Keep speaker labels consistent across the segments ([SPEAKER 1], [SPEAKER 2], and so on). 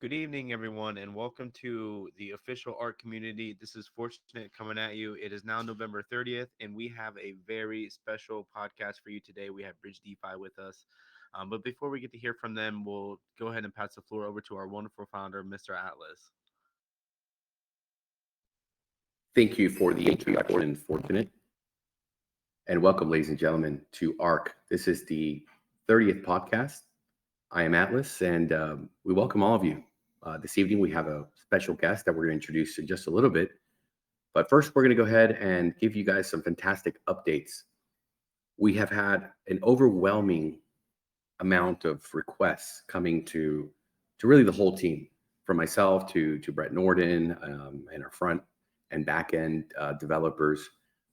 [SPEAKER 1] Good evening, everyone, and welcome to the official art community. This is Fortunate coming at you. It is now November 30th, and we have a very special podcast for you today. We have Bridge DeFi with us. But before we get to hear from them, we'll go ahead and pass the floor over to our wonderful founder, Mr. Atlas.
[SPEAKER 2] Thank you for the introduction, Fortunate. And welcome, ladies and gentlemen, to ARK. This is the 30th podcast. I am Atlas, and we welcome all of you. This evening, we have a special guest that we're going to introduce in just a little bit. But first, we're going to go ahead and give you guys some fantastic updates. We have had an overwhelming amount of requests coming to really the whole team, from myself to Brett Norden and our front and back end developers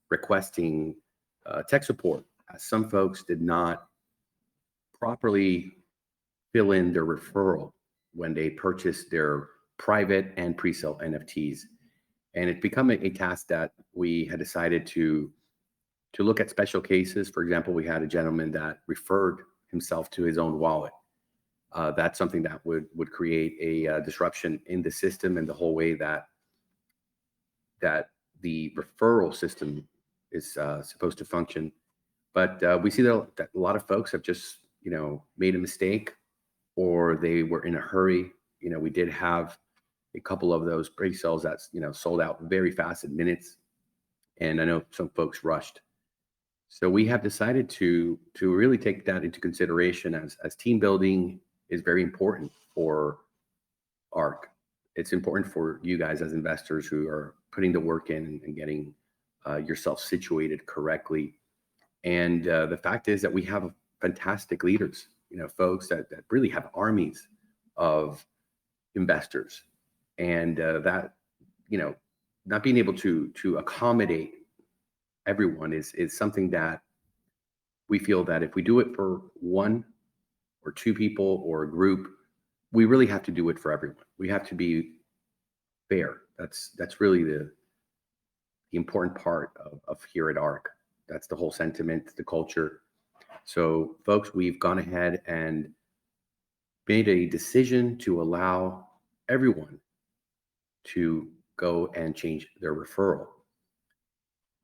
[SPEAKER 2] requesting tech support. Some folks did not properly fill in their referral when they purchased their private and pre-sale NFTs. And it's become a task that we had decided to look at special cases. For example, we had a gentleman that referred himself to his own wallet. That's something that would create a disruption in the system and the whole way that the referral system is supposed to function. But we see that a lot of folks have just, made a mistake, or they were in a hurry. We did have a couple of those pre-sales that's, sold out very fast in minutes. And I know some folks rushed. So we have decided to really take that into consideration as team building is very important for ARK. It's important for you guys as investors who are putting the work in and getting yourself situated correctly. And the fact is that we have fantastic leaders, folks that really have armies of investors. And that, not being able to accommodate everyone is something that we feel that if we do it for one or two people or a group, we really have to do it for everyone. We have to be fair. That's really the important part of here at ARK. That's the whole sentiment, the culture. So, folks, we've gone ahead and made a decision to allow everyone to go and change their referral.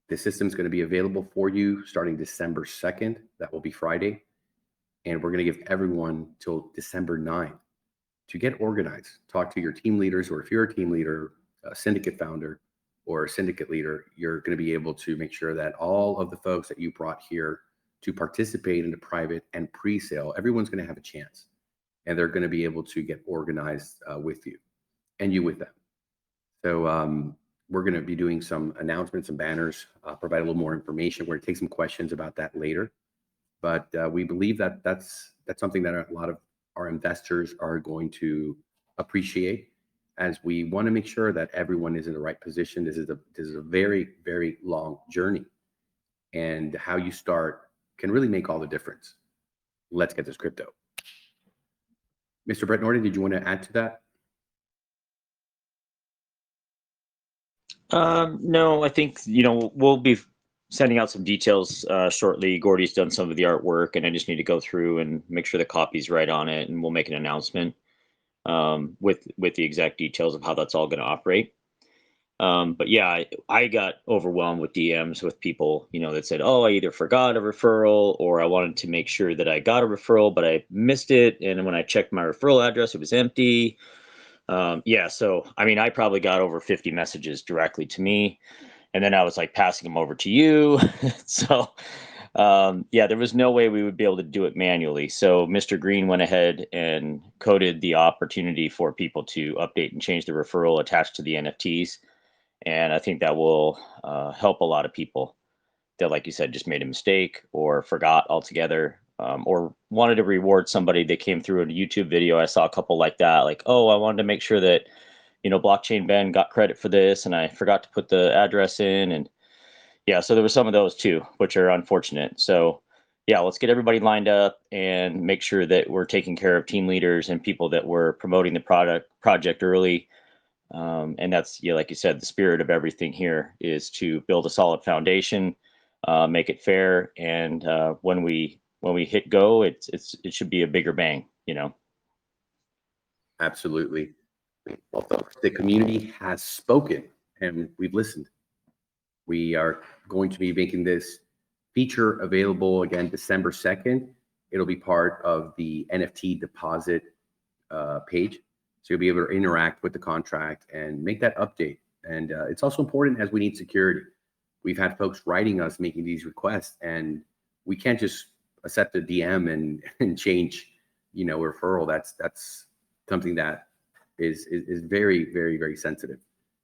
[SPEAKER 2] The system is going to be available for you starting December 2nd. That will be Friday. And we're going to give everyone till December 9th to get organized. Talk to your team leaders, or if you're a team leader, a syndicate founder, or a syndicate leader, you're going to be able to make sure that all of the folks that you brought here to participate in the private and pre-sale, everyone's going to have a chance, and they're going to be able to get organized with you and you with them. So we're going to be doing some announcements and banners, provide a little more information. We're going to take some questions about that later. But we believe that that's something that a lot of our investors are going to appreciate, as we want to make sure that everyone is in the right position. This is a very, very long journey, and how you start can really make all the difference. Let's get this crypto. Mr. Brett Norden, did you want to add to that?
[SPEAKER 3] No, I think, we'll be sending out some details shortly. Gordy's done some of the artwork, and I just need to go through and make sure the copy's right on it, and we'll make an announcement with the exact details of how that's all going to operate. But yeah, I got overwhelmed with DMs with people, that said, oh, I either forgot a referral, or I wanted to make sure that I got a referral, but I missed it. And when I checked my referral address, it was empty. So, I probably got over 50 messages directly to me, and then I was like passing them over to you. So, there was no way we would be able to do it manually. So Mr. Green went ahead and coded the opportunity for people to update and change the referral attached to the NFTs. And I think that will help a lot of people that, like you said, just made a mistake or forgot altogether, or wanted to reward somebody that came through in a YouTube video. I saw a couple like that, like, oh, I wanted to make sure that, Blockchain Ben got credit for this, and I forgot to put the address in. And yeah, so there were some of those too, which are unfortunate. So yeah, let's get everybody lined up and make sure that we're taking care of team leaders and people that were promoting the project early. And that's, like you said, the spirit of everything here is to build a solid foundation, make it fair, and when we hit go, it should be a bigger bang.
[SPEAKER 2] Absolutely. Well, folks, the community has spoken and we've listened. We are going to be making this feature available again December 2nd. It'll be part of the NFT deposit page. So you'll be able to interact with the contract and make that update. And it's also important as we need security. We've had folks writing us making these requests, and we can't just accept a DM and change, referral. That's something that is very, very, very sensitive.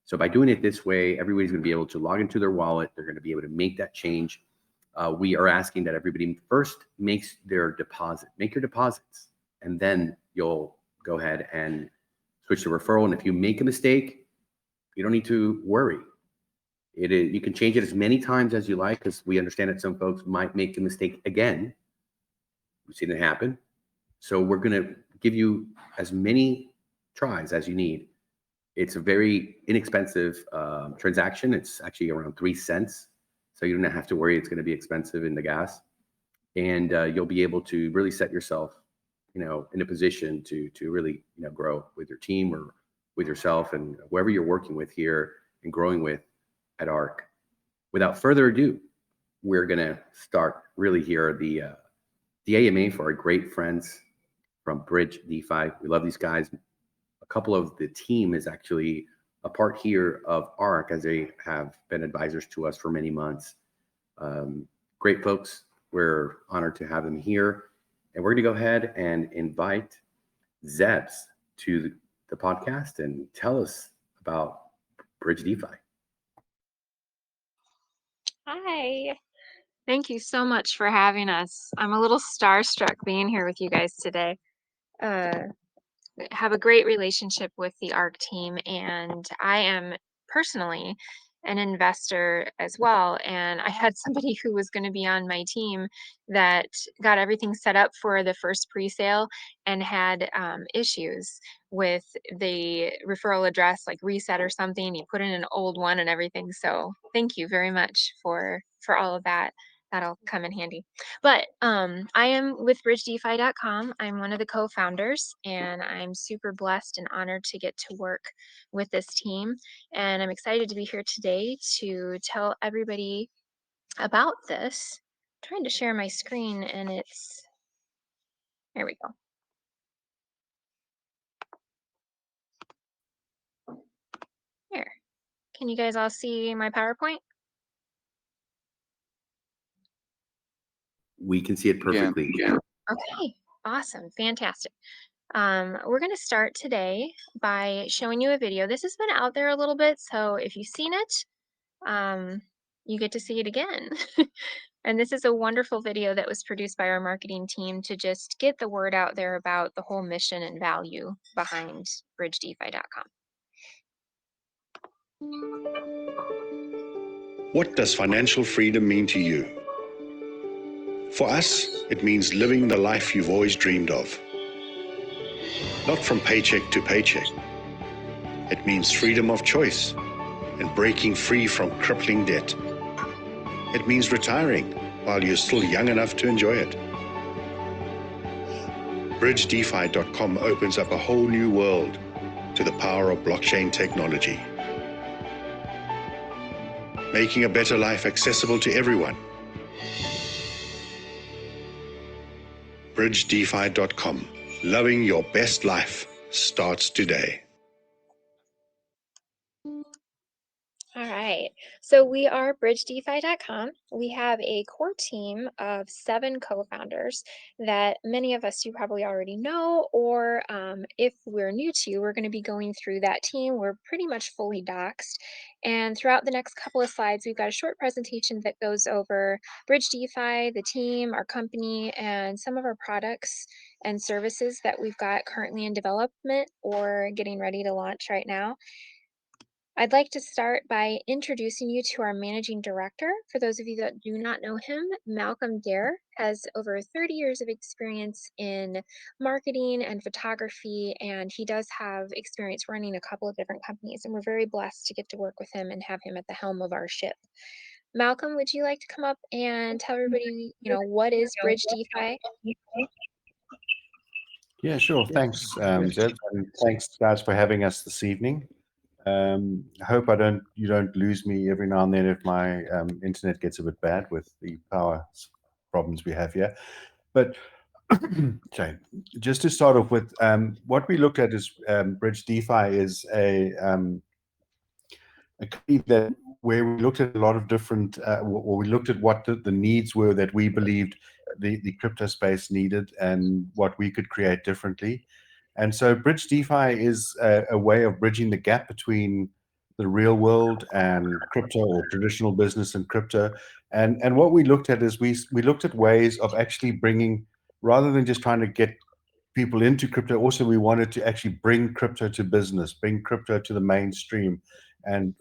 [SPEAKER 2] So by doing it this way, everybody's going to be able to log into their wallet. They're going to be able to make that change. We are asking that everybody first makes their deposit. Make your deposits, and then you'll go ahead and switch to referral. And if you make a mistake, you don't need to worry. You can change it as many times as you like, because we understand that some folks might make the mistake again. We've seen it happen. So we're going to give you as many tries as you need. It's a very inexpensive transaction. It's actually around 3 cents. So you don't have to worry it's going to be expensive in the gas. And you'll be able to really set yourself, in a position to really, grow with your team or with yourself and whoever you're working with here and growing with at ARK. Without further ado, we're going to start really here the AMA for our great friends from Bridge DeFi. We love these guys. A couple of the team is actually a part here of ARK, as they have been advisors to us for many months. Great folks. We're honored to have them here. And we're going to go ahead and invite Zebs to the podcast and tell us about Bridge DeFi.
[SPEAKER 4] Hi. Thank you so much for having us. I'm a little starstruck being here with you guys today. Have a great relationship with the ARK team, and I am personally an investor as well. And I had somebody who was going to be on my team that got everything set up for the first pre-sale and had issues with the referral address, like reset or something. He put in an old one and everything. So thank you very much for all of that. That'll come in handy. But I am with bridgedefi.com. I'm one of the co-founders, and I'm super blessed and honored to get to work with this team. And I'm excited to be here today to tell everybody about this. I'm trying to share my screen, and there we go. Here. Can you guys all see my PowerPoint?
[SPEAKER 2] We can see it perfectly.
[SPEAKER 5] Yeah.
[SPEAKER 4] Okay, awesome, fantastic. We're going to start today by showing you a video. This has been out there a little bit, so if you've seen it, you get to see it again. And this is a wonderful video that was produced by our marketing team to just get the word out there about the whole mission and value behind bridgedefi.com.
[SPEAKER 6] What does financial freedom mean to you? For us, it means living the life you've always dreamed of. Not from paycheck to paycheck. It means freedom of choice and breaking free from crippling debt. It means retiring while you're still young enough to enjoy it. BridgeDefi.com opens up a whole new world to the power of blockchain technology, making a better life accessible to everyone. BridgeDefi.com. Loving your best life starts today.
[SPEAKER 4] All right, so we are bridgedefi.com. We have a core team of 7 co-founders that many of us you probably already know, or if we're new to you, we're going to be going through that team. We're pretty much fully doxed. And throughout the next couple of slides, we've got a short presentation that goes over Bridge DeFi, the team, our company, and some of our products and services that we've got currently in development or getting ready to launch right now. I'd like to start by introducing you to our managing director. For those of you that do not know him, Malcolm Dare has over 30 years of experience in marketing and photography, and he does have experience running a couple of different companies, and we're very blessed to get to work with him and have him at the helm of our ship. Malcolm, would you like to come up and tell everybody, what is Bridge DeFi?
[SPEAKER 5] Yeah, sure. Thanks, Zeb, and thanks guys for having us this evening. I hope you don't lose me every now and then if my internet gets a bit bad with the power problems we have here. But okay, just to start off with, what we looked at is Bridge DeFi is a company that where we looked at a lot of different, or we looked at what the needs were that we believed the crypto space needed and what we could create differently. And so Bridge DeFi is a way of bridging the gap between the real world and crypto, or traditional business and crypto. And what we looked at is we looked at ways of actually bringing, rather than just trying to get people into crypto, also we wanted to actually bring crypto to business, bring crypto to the mainstream, and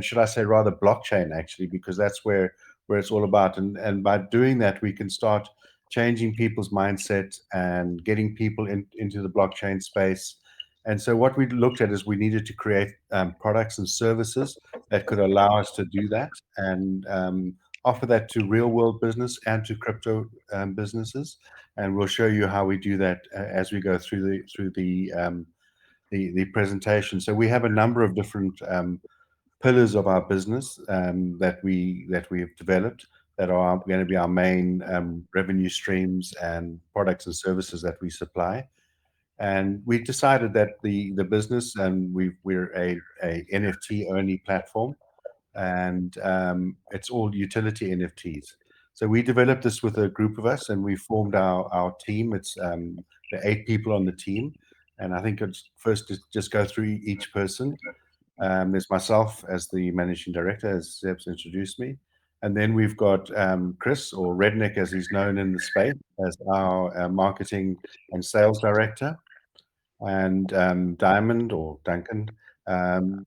[SPEAKER 5] should I say rather blockchain, actually, because that's where it's all about. And by doing that, we can start changing people's mindset and getting people into the blockchain space. And so what we looked at is we needed to create products and services that could allow us to do that, and offer that to real world business and to crypto businesses. And we'll show you how we do that as we go through the presentation. So we have a number of different pillars of our business that we have developed, that are going to be our main revenue streams and products and services that we supply. And we decided that the business, and we're a NFT only platform, and it's all utility NFTs. So we developed this with a group of us, and we formed our team. It's the 8 people on the team, and I think it's first to just go through each person. There's myself as the managing director, as Zeb's introduced me, and then we've got Chris, or Redneck as he's known in the space, as our marketing and sales director, and Diamond, or Duncan.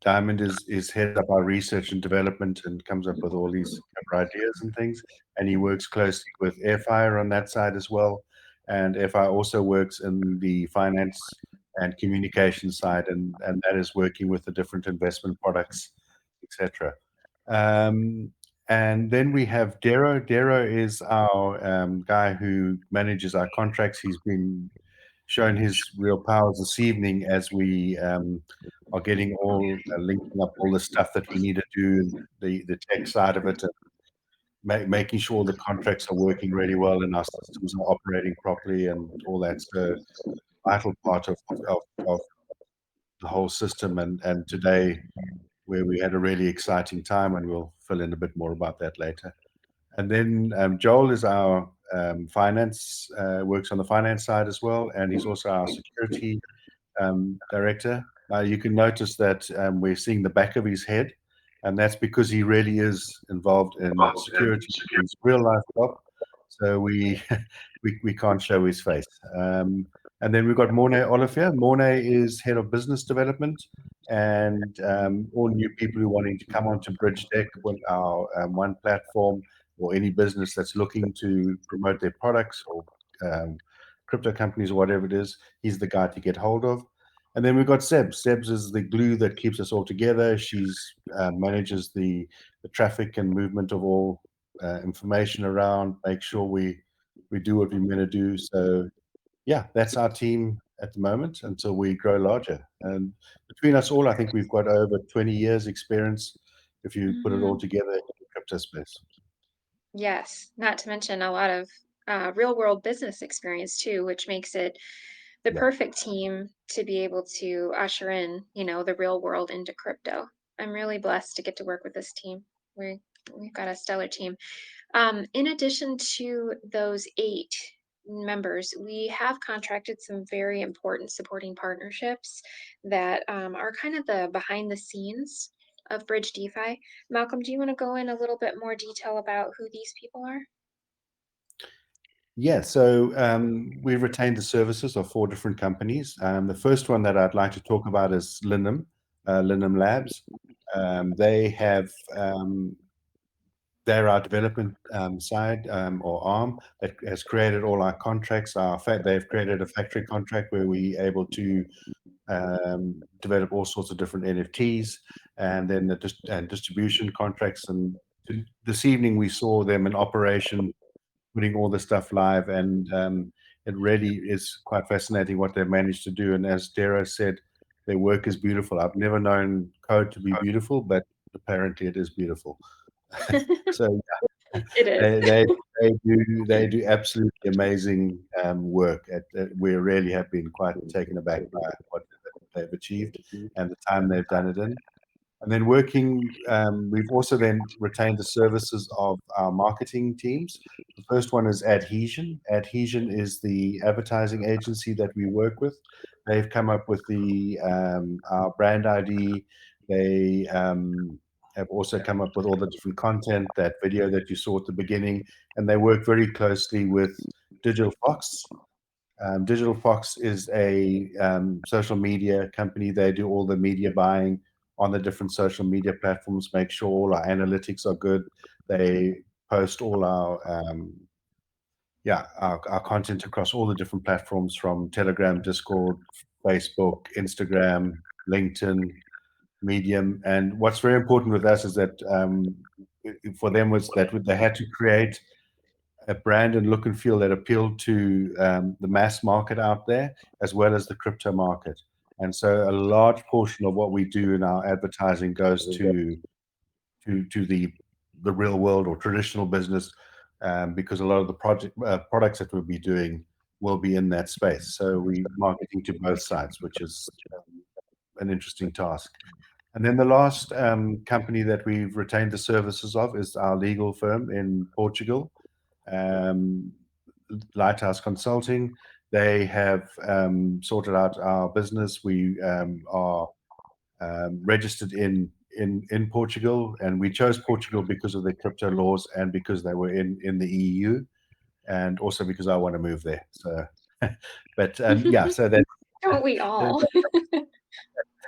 [SPEAKER 5] Diamond is heads up our research and development and comes up with all these cover ideas and things. And he works closely with AirFire on that side as well. And AirFire also works in the finance and communication side, and that is working with the different investment products, etc. And then we have Dero. Dero is our guy who manages our contracts. He's been shown his real powers this evening as we are getting all linking up all the stuff that we need to do, the tech side of it, and making sure the contracts are working really well and our systems are operating properly and all that. So vital part of the whole system. And today, where we had a really exciting time, and we'll fill in a bit more about that later. And then Joel is our finance, works on the finance side as well, and he's also our security director. You can notice that we're seeing the back of his head, and that's because he really is involved in security in his real life job. So we we can't show his face. And then we've got Mornay Olivier. Mornay is head of business development, and all new people who are wanting to come onto Bridge Deck with our one platform, or any business that's looking to promote their products, or crypto companies, or whatever it is, he's the guy to get hold of. And then we've got Sebs. Sebs is the glue that keeps us all together. She's manages the traffic and movement of all information around, make sure we do what we're meant to do. So yeah, that's our team at the moment until we grow larger. And between us all, I think we've got over 20 years experience if you put it all together in the crypto space.
[SPEAKER 4] Yes, not to mention a lot of real world business experience too, which makes it the
[SPEAKER 5] Yeah.
[SPEAKER 4] perfect team to be able to usher in, the real world into crypto. I'm really blessed to get to work with this team. We've got a stellar team. In addition to those 8 members, we have contracted some very important supporting partnerships that are kind of the behind the scenes of Bridge DeFi. Malcolm, do you want to go in a little bit more detail about who these people are?
[SPEAKER 5] Yeah, so we've retained the services of 4 different companies. The first one that I'd like to talk about is Linum, Linum Labs. They have they're our development side, or arm, that has created all our contracts. They've created a factory contract where we're able to develop all sorts of different NFTs, and then and distribution contracts. And this evening we saw them in operation, putting all the stuff live, and it really is quite fascinating what they've managed to do. And as Dara said, their work is beautiful. I've never known code to be beautiful, but apparently it is beautiful. So
[SPEAKER 4] It is.
[SPEAKER 5] they do absolutely amazing work. We really have been quite taken aback by what they've achieved and the time they've done it in. And then we've also then retained the services of our marketing teams. The first one is Adhesion. Adhesion is the advertising agency that we work with. They've come up with our brand ID. They have also come up with all the different content, that video that you saw at the beginning, and they work very closely with Digital Fox. Digital Fox is a social media company. They do all the media buying on the different social media platforms, make sure all our analytics are good. They post all our content across all the different platforms, from Telegram, Discord, Facebook, Instagram, LinkedIn, Medium. And what's very important with us is that for them was that they had to create a brand and look and feel that appealed to the mass market out there, as well as the crypto market. And so a large portion of what we do in our advertising goes to the real world or traditional business, because a lot of the products that we'll be doing will be in that space. So we're marketing to both sides, which is an interesting task. And then the last company that we've retained the services of is our legal firm in Portugal, Lighthouse Consulting. They have sorted out our business. We are registered in Portugal, and we chose Portugal because of the crypto laws and because they were in the EU, and also because I want to move there. So, but so that.
[SPEAKER 4] Don't we all?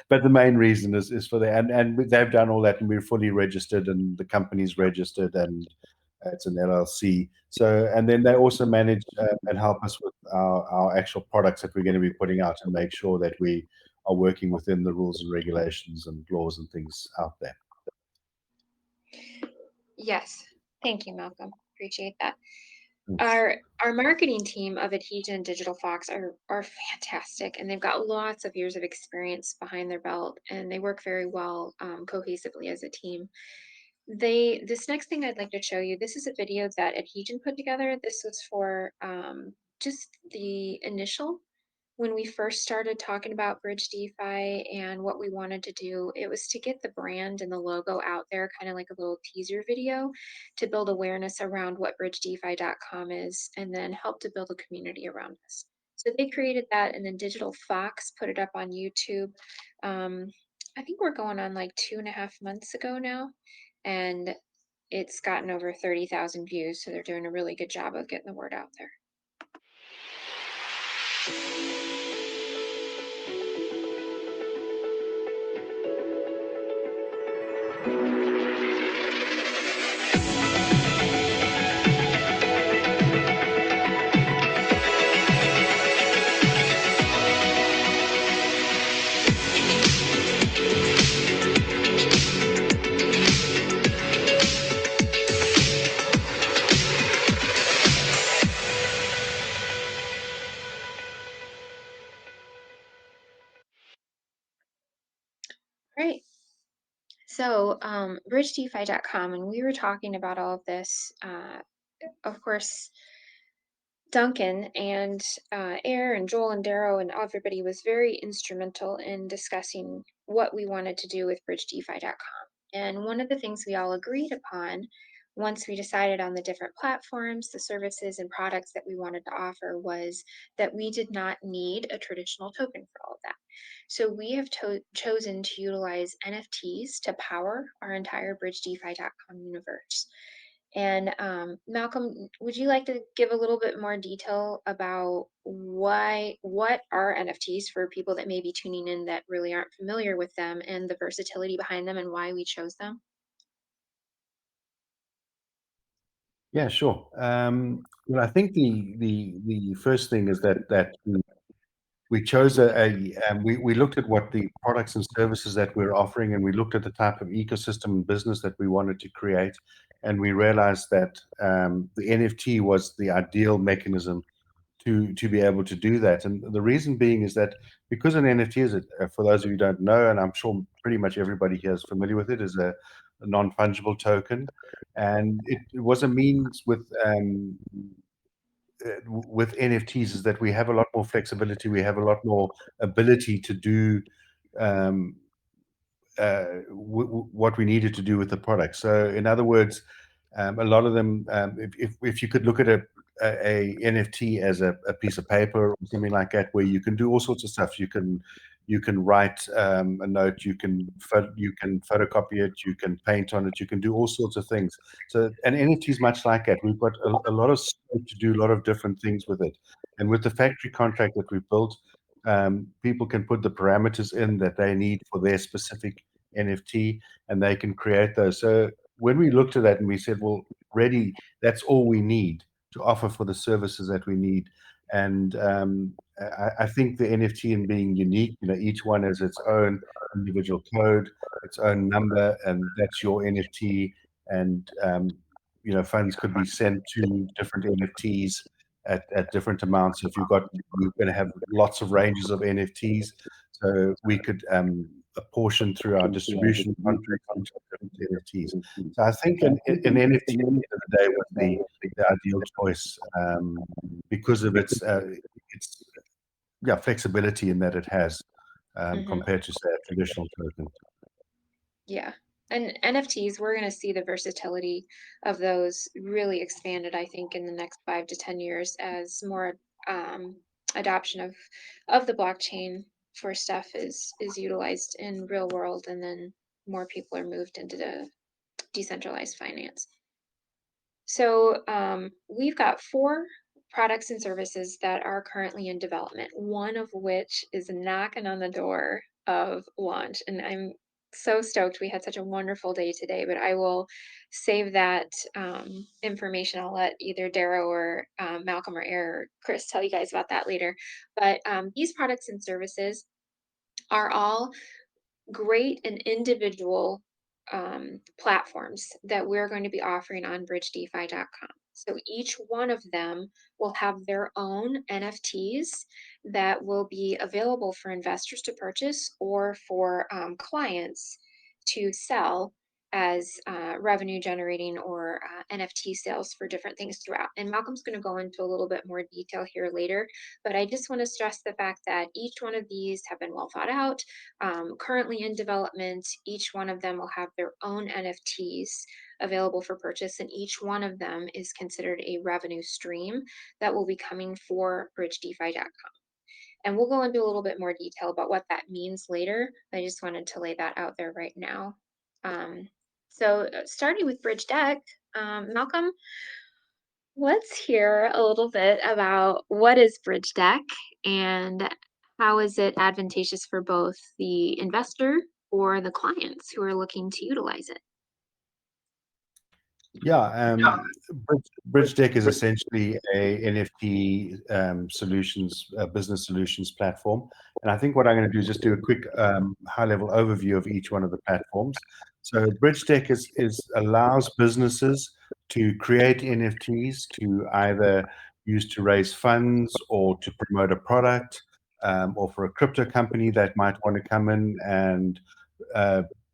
[SPEAKER 5] But the main reason is for that, and they've done all that, and we're fully registered, and the company's registered, and it's an LLC. So, and then they also manage and help us with our actual products that we're going to be putting out, and make sure that we are working within the rules and regulations and laws and things out there.
[SPEAKER 4] Yes. Thank you, Malcolm. Appreciate that.
[SPEAKER 5] Thanks.
[SPEAKER 4] Our marketing team of Adhesion and Digital Fox are fantastic, and they've got lots of years of experience behind their belt, and they work very well cohesively as a team. This next thing I'd like to show you, this is a video that Adhesion put together. This was for just the initial, when we first started talking about Bridge DeFi and what we wanted to do. It was to get the brand and the logo out there, kind of like a little teaser video, to build awareness around what bridgedefi.com is, and then help to build a community around us. So they created that, and then Digital Fox put it up on YouTube. I think we're going on like 2.5 months ago now, and it's gotten over 30,000 views. So they're doing a really good job of getting the word out there. Right. So, bridgedefi.com, and we were talking about all of this. Of course, Duncan and Air and Joel and Darrow and everybody was very instrumental in discussing what we wanted to do with bridgedefi.com. And one of the things we all agreed upon, once we decided on the different platforms, the services and products that we wanted to offer, was that we did not need a traditional token for all of that. So we have chosen to utilize NFTs to power our entire bridgedefi.com universe. And Malcolm, would you like to give a little bit more detail about what are NFTs for people that may be tuning in that really aren't familiar with them, and the versatility behind them and why we chose them?
[SPEAKER 5] Yeah, sure. Well, I think the first thing is that we chose we looked at what the products and services that we're offering, and we looked at the type of ecosystem and business that we wanted to create, and we realized that the NFT was the ideal mechanism to be able to do that. And the reason being is that because an NFT is, for those of you who don't know, and I'm sure pretty much everybody here is familiar with it, is a non-fungible token, and it was a means with NFTs is that we have a lot more flexibility, we have a lot more ability to do um, what we needed to do with the product. So, in other words, a lot of them, if you could look at a NFT as a piece of paper or something like that, where you can do all sorts of stuff. You can write a note, you can photocopy it, you can paint on it, you can do all sorts of things. So an NFT is much like that. We've got a lot of scope to do a lot of different things with it. And with the factory contract that we've built, people can put the parameters in that they need for their specific NFT, and they can create those. So when we looked at that and we said, well, really, that's all we need to offer for the services that we need. And I think the NFT in being unique, each one has its own individual code, its own number, and that's your NFT. And funds could be sent to different NFTs at different amounts. So if we're going to have lots of ranges of NFTs, so we could apportion through our distribution contracts into different NFTs. So I think an NFT at the end of the day was the ideal choice because of its flexibility in that it has compared to, say, a traditional token.
[SPEAKER 4] Yeah. And NFTs, we're going to see the versatility of those really expanded, I think, in the next 5 to 10 years as more adoption of the blockchain for stuff is utilized in real world, and then more people are moved into the decentralized finance. So we've got 4 products and services that are currently in development, one of which is knocking on the door of launch. And I'm so stoked. We had such a wonderful day today, but I will save that information. I'll let either Darrow or Malcolm or Chris tell you guys about that later. But these products and services are all great and individual platforms that we're going to be offering on bridgedefi.com. So each one of them will have their own NFTs that will be available for investors to purchase or for clients to sell as revenue generating or NFT sales for different things throughout. And Malcolm's going to go into a little bit more detail here later, but I just want to stress the fact that each one of these have been well thought out, currently in development. Each one of them will have their own NFTs available for purchase, and each one of them is considered a revenue stream that will be coming for bridgedefi.com. And we'll go into a little bit more detail about what that means later. I just wanted to lay that out there right now. So starting with Bridge Deck, Malcolm, let's hear a little bit about what is Bridge Deck and how is it advantageous for both the investor or the clients who are looking to utilize it.
[SPEAKER 5] Yeah, Bridge Deck is essentially a NFT solutions, business solutions platform. And I think what I'm going to do is just do a quick high-level overview of each one of the platforms. So Bridge Deck allows businesses to create NFTs to either use to raise funds or to promote a product, or for a crypto company that might want to come in and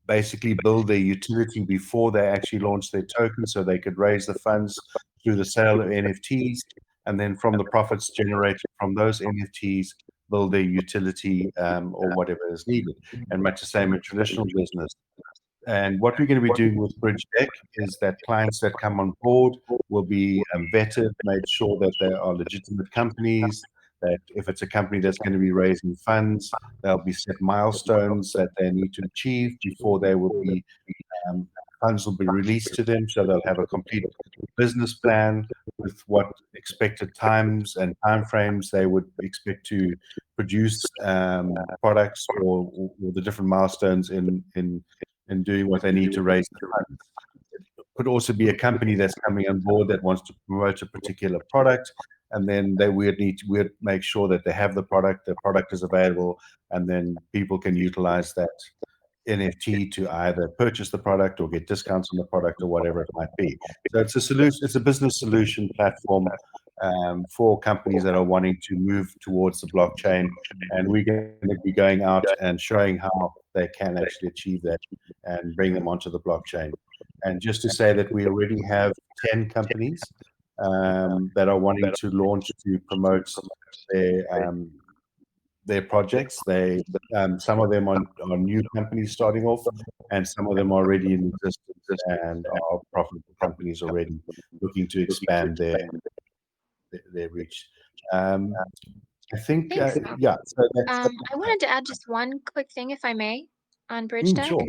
[SPEAKER 5] basically build their utility before they actually launch their token, so they could raise the funds through the sale of NFTs, and then from the profits generated from those NFTs, build their utility or whatever is needed. And much the same in traditional business. And what we're going to be doing with Bridge Deck is that clients that come on board will be vetted, made sure that they are legitimate companies, that if it's a company that's going to be raising funds, there'll be set milestones that they need to achieve before they will be funds will be released to them. So they'll have a complete business plan with what expected times and timeframes they would expect to produce products or the different milestones in doing what they need to raise the funds. It could also be a company that's coming on board that wants to promote a particular product, and then we'd make sure that they have the product is available, and then people can utilize that NFT to either purchase the product or get discounts on the product or whatever it might be. So it's a solution, it's a business solution platform for companies that are wanting to move towards the blockchain. And we're going to be going out and showing how they can actually achieve that and bring them onto the blockchain. And just to say that we already have 10 companies that are wanting to launch to promote their projects. Some of them are new companies starting off, and some of them are already in existence and are profitable companies already looking to expand their reach. I think,
[SPEAKER 4] Thanks, Malcolm.
[SPEAKER 5] yeah. So that's
[SPEAKER 4] I wanted to add just one quick thing, if I may, on Bridge Deck.
[SPEAKER 5] sure.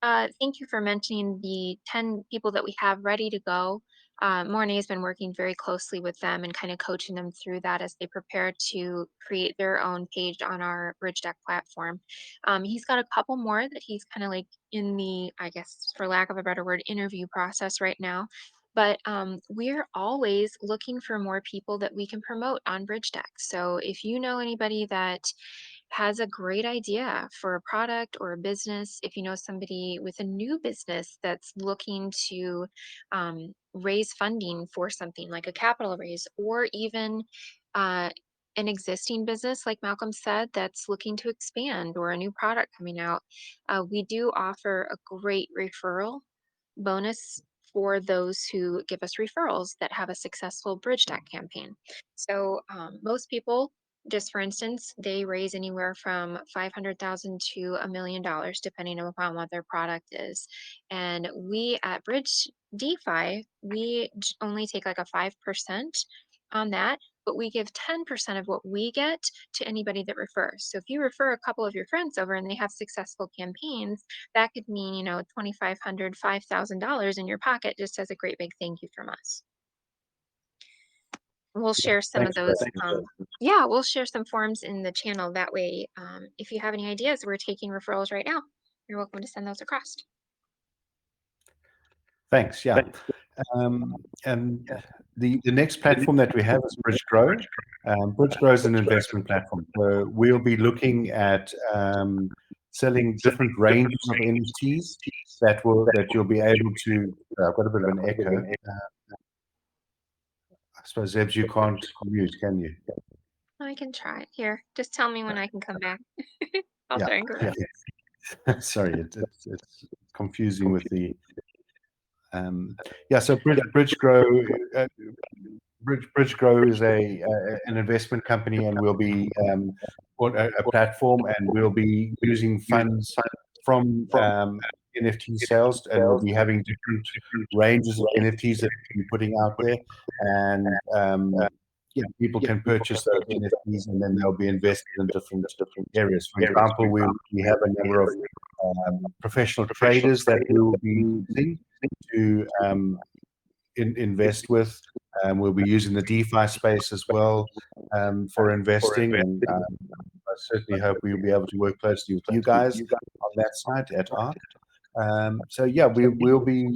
[SPEAKER 4] Thank you for mentioning the 10 people that we have ready to go. Mornay has been working very closely with them and kind of coaching them through that as they prepare to create their own page on our Bridge Deck platform. He's got a couple more that he's kind of like in the, I guess, for lack of a better word, interview process right now. But we're always looking for more people that we can promote on Bridge Deck. So if you know anybody that has a great idea for a product or a business, if you know somebody with a new business that's looking to raise funding for something like a capital raise, or even an existing business, like Malcolm said, that's looking to expand, or a new product coming out, we do offer a great referral bonus for those who give us referrals that have a successful Bridge Deck campaign. So most people, just for instance, they raise anywhere from 500,000 to $1 million, depending upon what their product is. And we at Bridge DeFi, we only take like a 5% on that, but we give 10% of what we get to anybody that refers. So if you refer a couple of your friends over and they have successful campaigns, that could mean, $2,500, $5,000 in your pocket, just as a great big thank you from us. We'll share some of
[SPEAKER 5] Thanks,
[SPEAKER 4] those. Yeah, we'll share some forms in the channel. That way, if you have any ideas, we're taking referrals right now. You're welcome to send those across.
[SPEAKER 5] Thanks. Yeah. And the next platform that we have is Bridge Grow. Bridge Grow is an investment platform. So we'll be looking at selling different ranges of NFTs that you'll be able to. I've got a bit of an echo. I suppose, Zebs, you can't mute, can you?
[SPEAKER 4] I can try it. Here, just tell me when I can come back. I'll
[SPEAKER 5] Yeah.
[SPEAKER 4] try and go back.
[SPEAKER 5] Sorry, it's confusing with the. So Bridge Grow. Bridge Grow is an investment company, and we'll be a platform, and we'll be using funds from NFT sales, and we'll be having different ranges of NFTs that we'll be putting out there, and people can purchase those NFTs, and then they'll be invested in different areas. For example, we have a number of professional traders that we will be using to invest with. We'll be using the DeFi space as well for investing, and I certainly hope we'll be able to work closely with you guys on that side at ARK. We'll be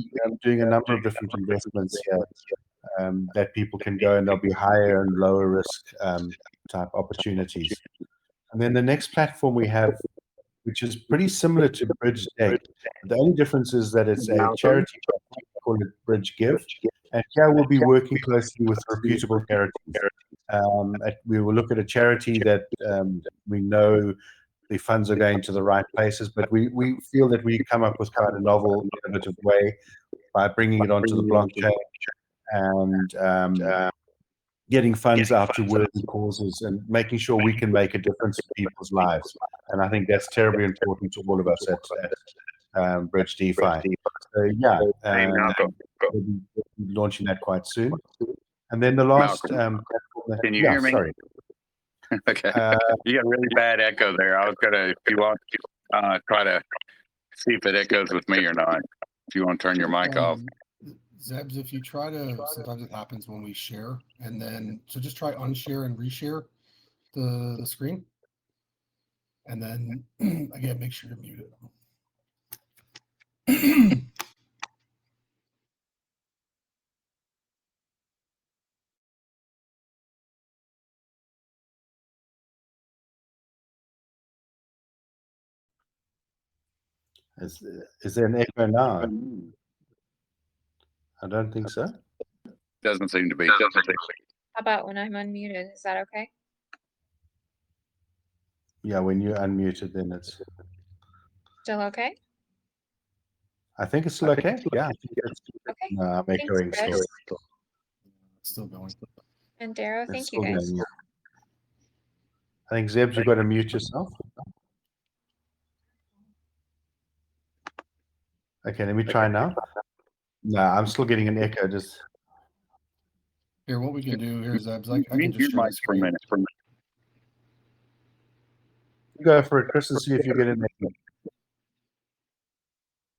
[SPEAKER 5] doing a number of different investments here that people can go, and there'll be higher and lower risk type opportunities. And then the next platform we have, which is pretty similar to Bridge Deck. The only difference is that it's a charity platform. We call it Bridge Give. And here we'll be working closely with reputable charities. We will look at a charity that we know the funds are going to the right places, but we feel that we come up with quite a novel, innovative way by bringing it onto the blockchain and getting funds out to worthy causes and making sure we can make a difference in people's lives. And I think that's terribly important to all of us at Bridge DeFi. So we'll be launching that quite soon. And then the last
[SPEAKER 7] Can you hear me?
[SPEAKER 5] Sorry.
[SPEAKER 7] Okay. You got a really bad echo there. I was gonna, if you want, try to see if it echoes with me or not. If you want to turn your mic off.
[SPEAKER 8] Zebs, if you try to, sometimes it happens when we share, and then so just try unshare and reshare the screen, and then again make sure you're muted.
[SPEAKER 5] Is there an echo now? I don't think so.
[SPEAKER 7] Doesn't seem to be.
[SPEAKER 4] How about when I'm unmuted? Is that okay?
[SPEAKER 5] Yeah, when you're unmuted, then it's.
[SPEAKER 4] Still okay?
[SPEAKER 5] I think it's still okay. Yeah, I think it's.
[SPEAKER 4] Okay.
[SPEAKER 5] No, I'm
[SPEAKER 4] Thanks,
[SPEAKER 5] echoing
[SPEAKER 4] Chris.
[SPEAKER 5] still.
[SPEAKER 8] It's still going.
[SPEAKER 4] And Darrow,
[SPEAKER 5] It's
[SPEAKER 4] thank you
[SPEAKER 5] still
[SPEAKER 4] guys.
[SPEAKER 5] going, yeah. I think Zeb's, you've got to mute yourself. Okay, let me try now. No, I'm still getting an echo. Just
[SPEAKER 8] Here, what we can do here is I can
[SPEAKER 7] Mute
[SPEAKER 8] just
[SPEAKER 7] your
[SPEAKER 8] share the
[SPEAKER 7] mic for a
[SPEAKER 8] screen.
[SPEAKER 7] minute.
[SPEAKER 5] go for it, Chris, and see if you get an echo.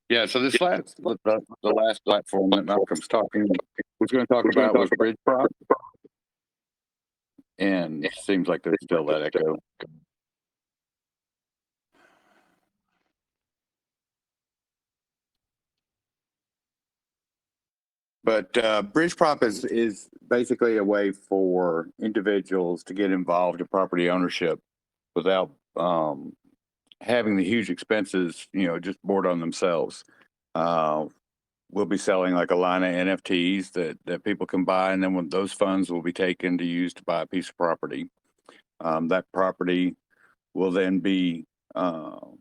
[SPEAKER 7] Yeah, so the last platform that Malcolm's talking was going to talk about was bridge prop, and it seems like there's still that echo. But bridge prop is basically a way for individuals to get involved in property ownership without having the huge expenses, just board on themselves. We'll be selling like a line of NFTs that people can buy, and then when those funds will be taken to use to buy a piece of property. That property will then be, the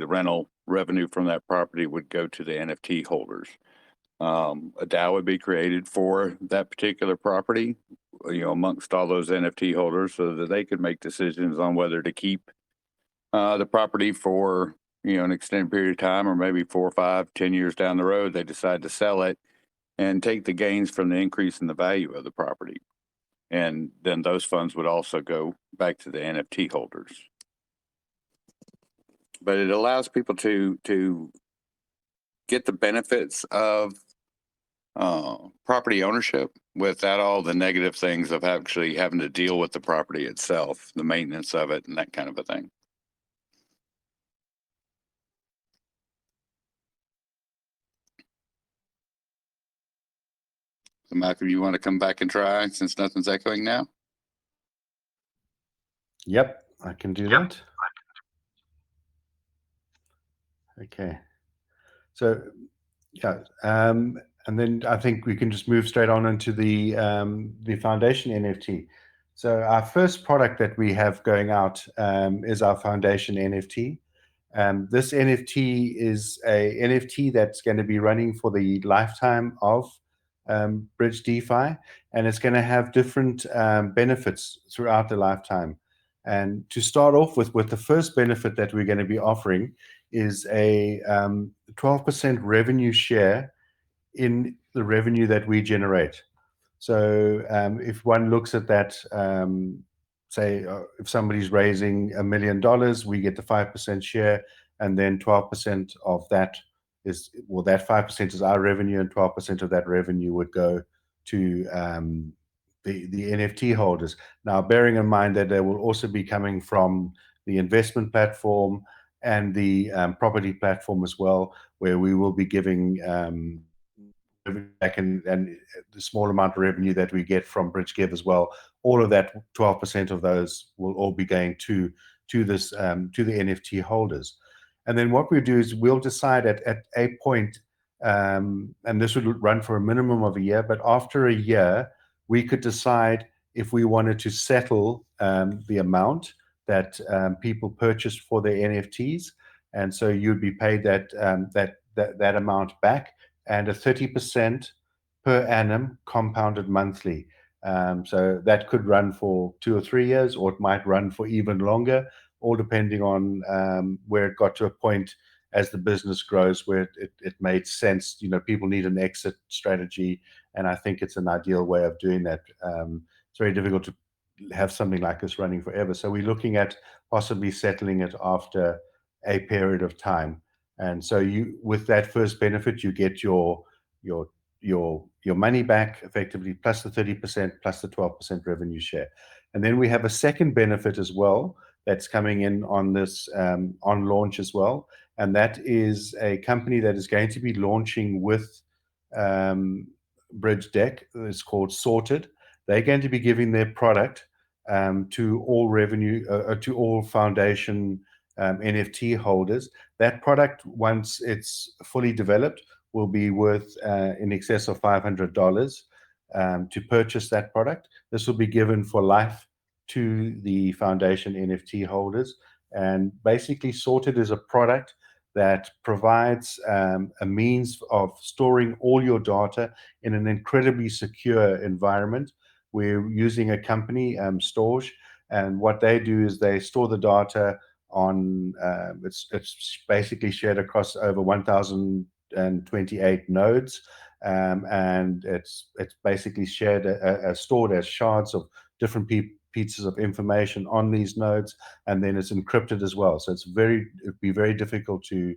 [SPEAKER 7] rental revenue from that property would go to the NFT holders. A DAO would be created for that particular property, amongst all those NFT holders, so that they could make decisions on whether to keep the property for an extended period of time, or maybe 4, 5, 10 years down the road, they decide to sell it and take the gains from the increase in the value of the property. And then those funds would also go back to the NFT holders. But it allows people to get the benefits of property ownership without all the negative things of actually having to deal with the property itself, the maintenance of it, and that kind of a thing. So Malcolm, you want to come back and try since nothing's echoing now?
[SPEAKER 5] Yep, I can do that. Okay. So, yeah, and then I think we can just move straight on into the foundation NFT. So our first product that we have going out is our foundation NFT. This NFT is a NFT that's going to be running for the lifetime of Bridge DeFi, and it's going to have different benefits throughout the lifetime. And to start off with the first benefit that we're going to be offering is a 12% revenue share in the revenue that we generate. So if one looks at that, say if somebody's raising $1 million, we get the 5% share, and then 12% of that is, well, that 5% is our revenue, and 12% of that revenue would go to the NFT holders. Now, bearing in mind that they will also be coming from the investment platform and the property platform as well, where we will be giving back and the small amount of revenue that we get from BridgeGive as well. All of that, 12% of those will all be going to this to the NFT holders. And then what we do is we'll decide at a point, and this would run for a minimum of a year, but after a year, we could decide if we wanted to settle the amount that people purchased for their NFTs, and so you'd be paid that amount back, and a 30% per annum compounded monthly. So that could run for 2 or 3 years, or it might run for even longer, all depending on where it got to a point as the business grows where it made sense. People need an exit strategy, and I think it's an ideal way of doing that. It's very difficult to have something like this running forever. So we're looking at possibly settling it after a period of time. And so with that first benefit, you get your money back effectively, plus the 30%, plus the 12% revenue share. And then we have a second benefit as well that's coming in on this on launch as well, and that is a company that is going to be launching with Bridge Deck. It's called Sorted. They're going to be giving their product to all foundation NFT holders. That product, once it's fully developed, will be worth in excess of $500 to purchase that product. This will be given for life to the foundation NFT holders. And basically, Sorted is a product that provides a means of storing all your data in an incredibly secure environment. We're using a company, Storage, and what they do is they store the data on, it's basically shared across over 1,028 nodes, and it's basically shared, stored as shards of different pieces of information on these nodes, and then it's encrypted as well. So it'd be very difficult to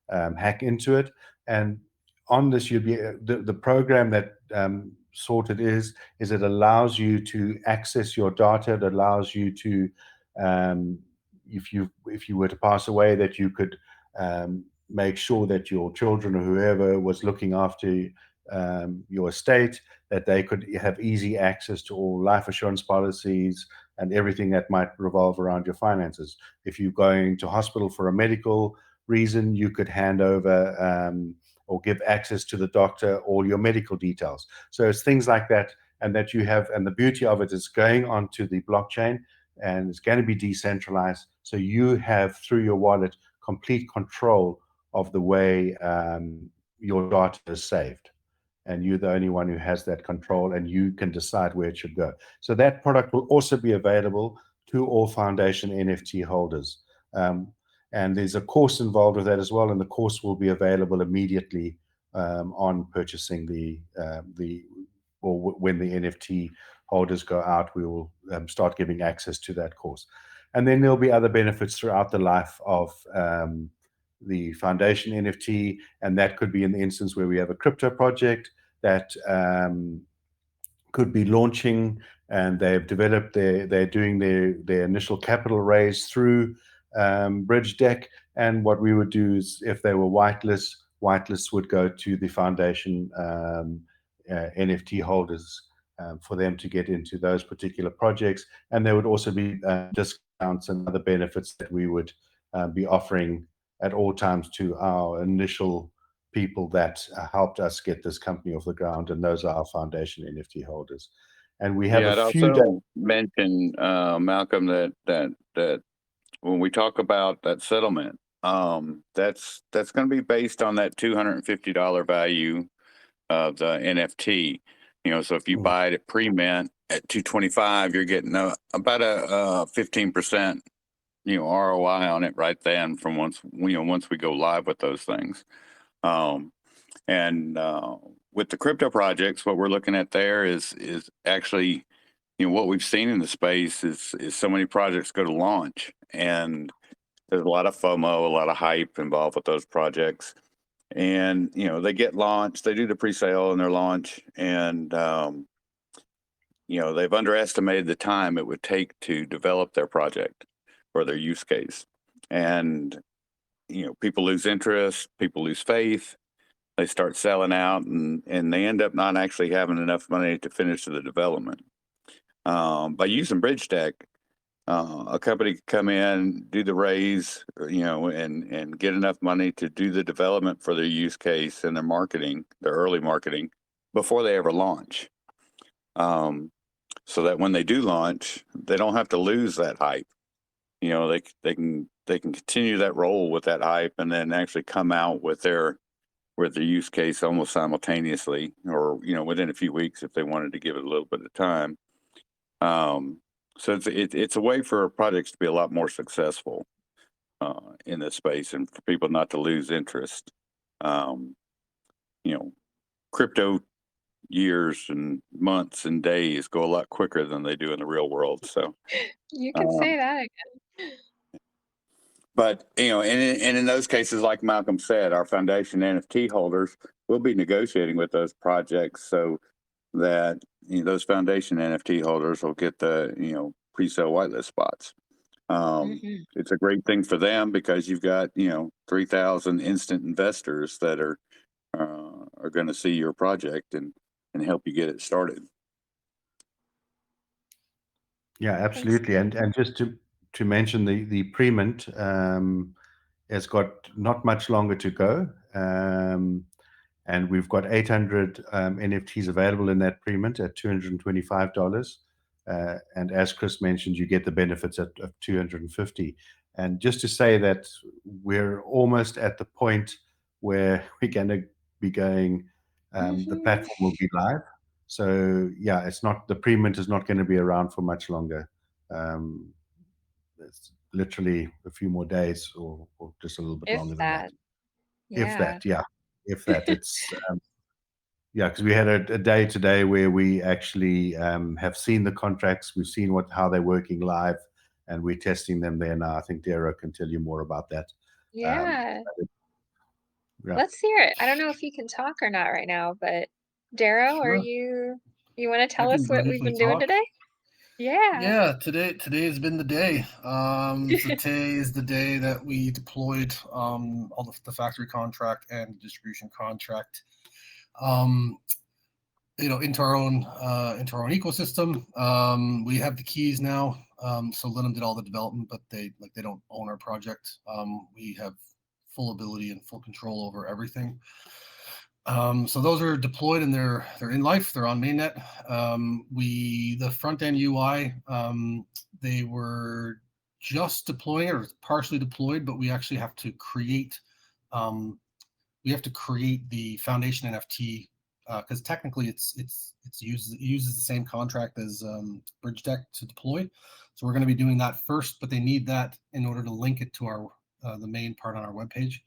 [SPEAKER 5] hack into it. And on this, you'd be the program that Sorted is it allows you to access your data. It allows you to, if you were to pass away, that you could make sure that your children or whoever was looking after your estate, that they could have easy access to all life assurance policies and everything that might revolve around your finances. If you're going to hospital for a medical reason, you could hand over or give access to the doctor all your medical details. So it's things like that, and that you have, and the beauty of it is going onto the blockchain, and it's going to be decentralized. So you have, through your wallet, complete control of the way your data is saved. And you're the only one who has that control, and you can decide where it should go. So that product will also be available to all foundation NFT holders. And there's a course involved with that as well, and the course will be available immediately on purchasing when the NFT holders go out, we will start giving access to that course. And then there'll be other benefits throughout the life of the foundation NFT, and that could be in the instance where we have a crypto project that could be launching, and they've developed they're doing their initial capital raise through Bridge Deck. And what we would do is, if they were whitelists would go to the foundation NFT holders for them to get into those particular projects. And there would also be discounts and other benefits that we would be offering at all times to our initial people that helped us get this company off the ground, and those are our foundation NFT holders. And we have
[SPEAKER 7] I'd
[SPEAKER 5] a few.
[SPEAKER 7] also mention, Malcolm, that when we talk about that settlement, that's going to be based on that $250 value of the NFT. So if you buy it at pre-mint at $225, you're getting about a 15% ROI on it right then from once we go live with those things. And with the crypto projects, what we're looking at there is actually, what we've seen in the space is so many projects go to launch, and there's a lot of FOMO, a lot of hype involved with those projects. And, they get launched, they do the pre-sale and their launch, and, they've underestimated the time it would take to develop their project or their use case. And, people lose interest, people lose faith, they start selling out, and they end up not actually having enough money to finish the development. By using Bridge Deck, a company could come in, do the raise, and get enough money to do the development for their use case and their marketing, their early marketing, before they ever launch. So that when they do launch, they don't have to lose that hype. They can continue that role with that hype, and then actually come out with their use case almost simultaneously, or within a few weeks if they wanted to give it a little bit of time. So it's a way for projects to be a lot more successful in this space, and for people not to lose interest. Crypto years and months and days go a lot quicker than they do in the real world. So
[SPEAKER 4] you can say that again.
[SPEAKER 7] But, and in those cases, like Malcolm said, our foundation NFT holders will be negotiating with those projects so that those foundation NFT holders will get the, pre-sale whitelist spots. It's a great thing for them because you've got, 3,000 instant investors that are going to see your project and help you get it started.
[SPEAKER 5] Yeah, absolutely. And just to mention, the pre-mint has got not much longer to go. And we've got 800 NFTs available in that pre-mint at $225. And as Chris mentioned, you get the benefits of 250. And just to say that we're almost at the point where we're going to be going, the platform will be live. So yeah, it's not, the pre-mint is not going to be around for much longer. It's literally a few more days or just a little bit
[SPEAKER 4] If
[SPEAKER 5] longer than that.
[SPEAKER 4] that.
[SPEAKER 5] If
[SPEAKER 4] Yeah.
[SPEAKER 5] that, yeah. If that, it's yeah, because we had a day today where we actually have seen the contracts, we've seen how they're working live, and we're testing them there now. I think Dara can tell you more about that.
[SPEAKER 4] Yeah.
[SPEAKER 5] Yeah.
[SPEAKER 4] Let's hear it. I don't know if you can talk or not right now, but Darrow,
[SPEAKER 8] Sure.
[SPEAKER 4] you want to tell
[SPEAKER 8] I
[SPEAKER 4] us
[SPEAKER 8] can
[SPEAKER 4] what we've
[SPEAKER 8] briefly
[SPEAKER 4] been doing
[SPEAKER 8] talk.
[SPEAKER 4] today? Yeah.
[SPEAKER 8] Yeah, today has been the day. So today is the day that we deployed all the factory contract and distribution contract, into our own ecosystem. We have the keys now. So Linum did all the development, but they don't own our project. We have full ability and full control over everything. So those are deployed and they're in life. They're on mainnet. The front end UI, they were just deploying or partially deployed, but we actually have to create the foundation NFT because technically it uses the same contract as Bridge Deck to deploy. So we're going to be doing that first, but they need that in order to link it to our the main part on our webpage.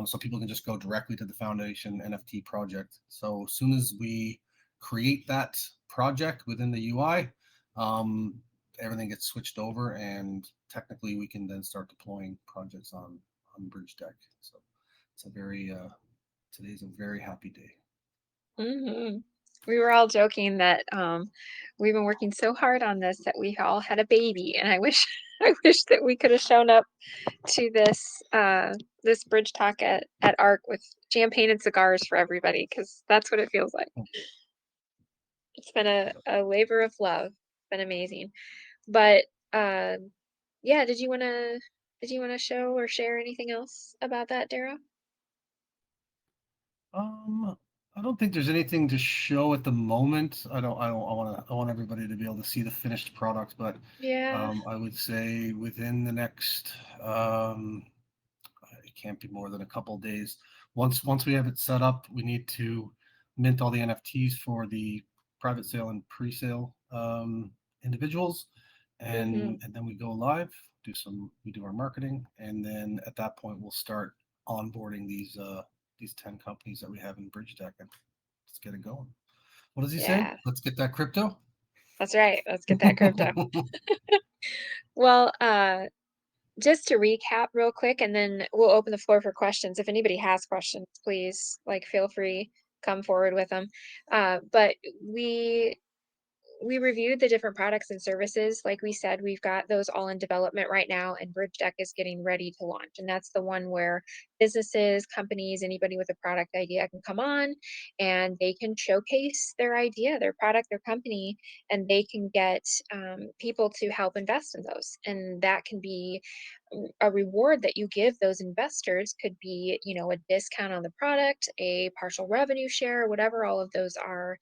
[SPEAKER 8] So people can just go directly to the foundation NFT project. So as soon as we create that project within the UI, everything gets switched over, and technically we can then start deploying projects on Bridge Deck. So it's today's a very happy day.
[SPEAKER 4] We were all joking that we've been working so hard on this that we all had a baby, and I wish that we could have shown up to this bridge talk at ARK with champagne and cigars for everybody, because that's what it feels like. It's been a labor of love. It's been amazing. But yeah, did you wanna show or share anything else about that, Darrow?
[SPEAKER 8] I don't think there's anything to show at the moment. I want everybody to be able to see the finished product, but
[SPEAKER 4] Yeah.
[SPEAKER 8] I would say within the next it can't be more than a couple of days. Once we have it set up, we need to mint all the NFTs for the private sale and pre-sale individuals, and then we go live. We do our marketing, and then at that point we'll start onboarding these 10 companies that we have in Bridge Deck, and let's get it going. What does he say? Let's get that crypto.
[SPEAKER 4] That's right. Let's get that crypto. Well, just to recap real quick, and then we'll open the floor for questions. If anybody has questions, please feel free, come forward with them. But we reviewed the different products and services. Like we said, we've got those all in development right now, and Bridge Deck is getting ready to launch. And that's the one where businesses, companies, anybody with a product idea can come on and they can showcase their idea, their product, their company, and they can get people to help invest in those. And that can be a reward that you give those investors, could be, a discount on the product, a partial revenue share, whatever all of those are.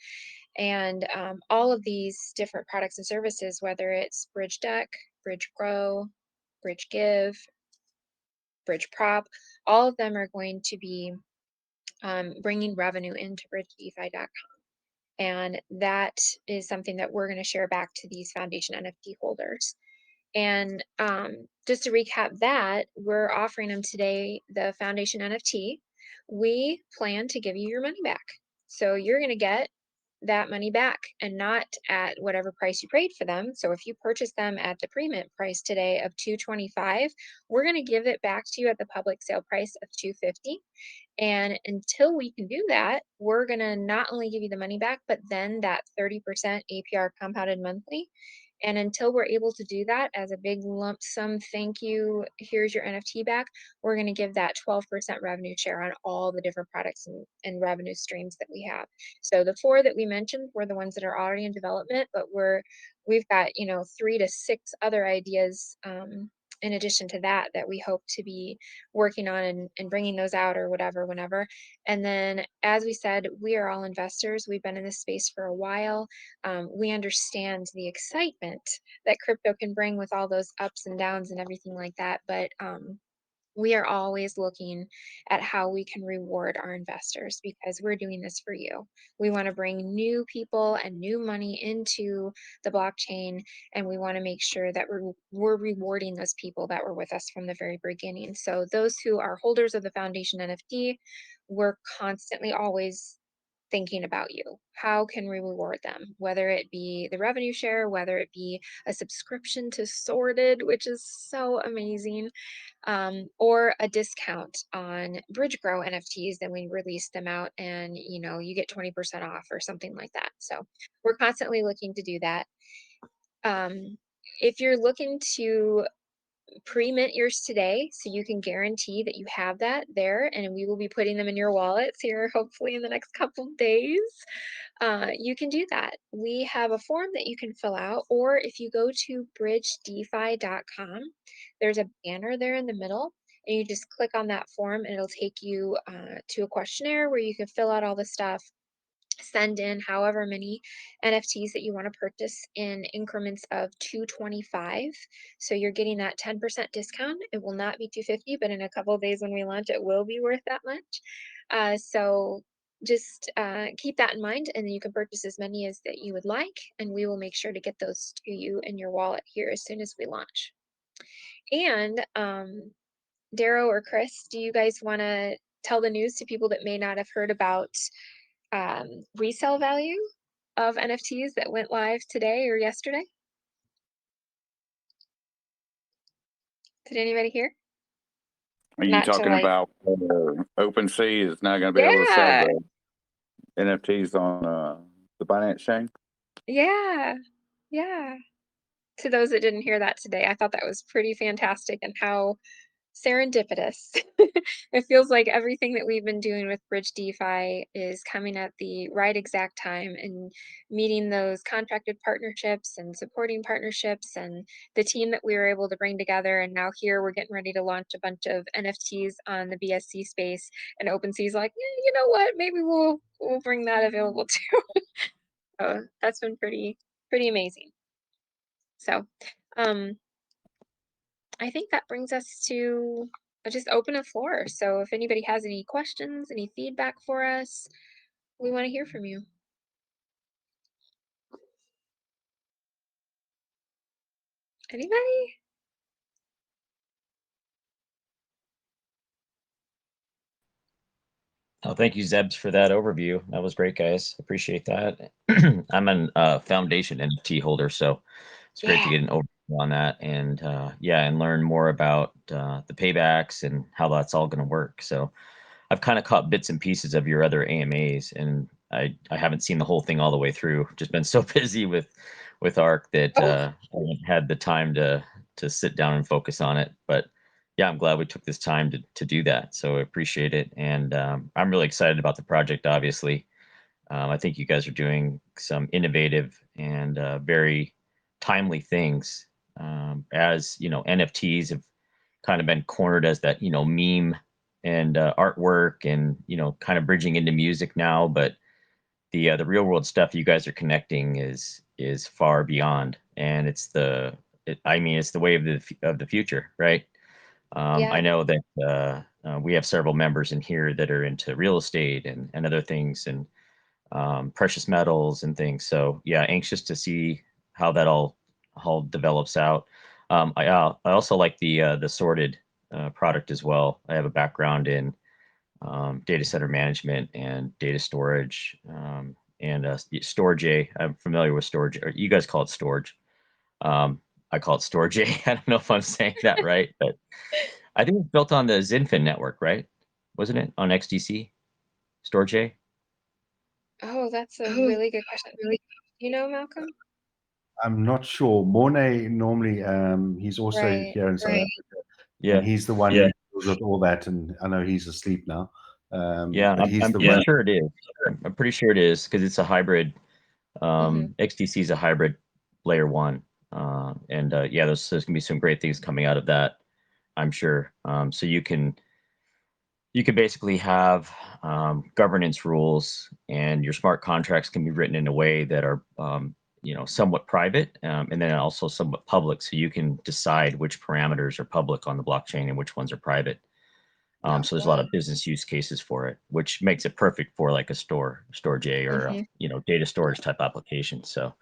[SPEAKER 4] And all of these different products and services, whether it's Bridge Deck, Bridge Grow, Bridge Give, Bridge Prop, all of them are going to be bringing revenue into bridgedefi.com. And that is something that we're going to share back to these foundation NFT holders. And just to recap that, we're offering them today the foundation NFT. We plan to give you your money back. So you're going to get that money back, and not at whatever price you paid for them. So if you purchase them at the pre-mint price today of $225, we're going to give it back to you at the public sale price of $250. And until we can do that, we're going to not only give you the money back, but then that 30% APR compounded monthly. And until we're able to do that as a big lump sum thank you, here's your NFT back, we're going to give that 12% revenue share on all the different products and revenue streams that we have. So the 4 that we mentioned were the ones that are already in development, but we've got 3 to 6 other ideas in addition to that, that we hope to be working on and bringing those out or whatever, whenever. And then, as we said, we are all investors. We've been in this space for a while. We understand the excitement that crypto can bring with all those ups and downs and everything like that. But we are always looking at how we can reward our investors because we're doing this for you. We want to bring new people and new money into the blockchain, and we want to make sure that we're rewarding those people that were with us from the very beginning. So those who are holders of the foundation NFT, we're constantly always thinking about you. How can we reward them? Whether it be the revenue share, whether it be a subscription to Sorted, which is so amazing, or a discount on Bridge Grow NFTs, then we release them out and you get 20% off or something like that. So we're constantly looking to do that. If you're looking to pre-mint yours today, so you can guarantee that you have that there, and we will be putting them in your wallets here hopefully in the next couple days. You can do that. We have a form that you can fill out, or if you go to bridgedefi.com, there's a banner there in the middle, and you just click on that form and it'll take you to a questionnaire where you can fill out all the stuff, send in however many NFTs that you want to purchase in increments of 225. So you're getting that 10% discount. It will not be 250, but in a couple of days when we launch, it will be worth that much. So just keep that in mind, and then you can purchase as many as that you would like, and we will make sure to get those to you in your wallet here as soon as we launch. And Darrow or Chris, do you guys want to tell the news to people that may not have heard about resale value of NFTs that went live today or yesterday? Did anybody hear?
[SPEAKER 7] Are you
[SPEAKER 4] Not to,
[SPEAKER 7] talking
[SPEAKER 4] like-
[SPEAKER 7] about OpenSea is now going to be able to sell
[SPEAKER 4] Yeah.
[SPEAKER 7] the NFTs on the Binance chain?
[SPEAKER 4] Yeah. To those that didn't hear that today, I thought that was pretty fantastic and how serendipitous. It feels like everything that we've been doing with Bridge DeFi is coming at the right exact time and meeting those contracted partnerships and supporting partnerships and the team that we were able to bring together. And now here we're getting ready to launch a bunch of NFTs on the BSC space, and OpenSea's like, you know what? Maybe we'll bring that available too. So that's been pretty amazing. So, I think that brings us to just open a floor. So if anybody has any questions, any feedback for us, we want to hear from you. Anybody?
[SPEAKER 3] Oh, thank you, Zebs, for that overview. That was great, guys. Appreciate that. I'm a foundation NFT holder, so it's great to get an overview on that and and learn more about the paybacks and how that's all going to work. So I've kind of caught bits and pieces of your other AMAs, and I haven't seen the whole thing all the way through. Just been so busy with ARK that I haven't had the time to sit down and focus on it. But yeah, I'm glad we took this time to do that. So I appreciate it. And I'm really excited about the project, obviously. I think you guys are doing some innovative and very timely things. As you know, NFTs have kind of been cornered as that, meme and artwork and, kind of bridging into music now. But the real world stuff you guys are connecting is far beyond. And it's it's the way of the future, right? I know that we have several members in here that are into real estate and other things and precious metals and things. So yeah, anxious to see how that all develops out. I also like the sorted product as well. I have a background in data center management and data storage and storage. I'm familiar with storage. Or you guys call it storage. I call it storage. I don't know if I'm saying that right, but I think it's built on the Zinfin network, right? Wasn't it on XDC? Storage?
[SPEAKER 4] Oh, that's a really good question. You know, Malcolm?
[SPEAKER 5] I'm not sure. Mornay normally, he's also here in South Africa.
[SPEAKER 3] Yeah.
[SPEAKER 5] And he's the one who deals with all that. And I know he's asleep now. But he's
[SPEAKER 3] I'm
[SPEAKER 5] the
[SPEAKER 3] pretty
[SPEAKER 5] one.
[SPEAKER 3] sure it is. I'm pretty sure it is because it's a hybrid. XDC is a hybrid layer one. Yeah, there's gonna be some great things coming out of that, I'm sure. So you can basically have governance rules, and your smart contracts can be written in a way that are somewhat private, and then also somewhat public, so you can decide which parameters are public on the blockchain and which ones are private. So there's a lot of business use cases for it, which makes it perfect for like a storage or data storage type application. So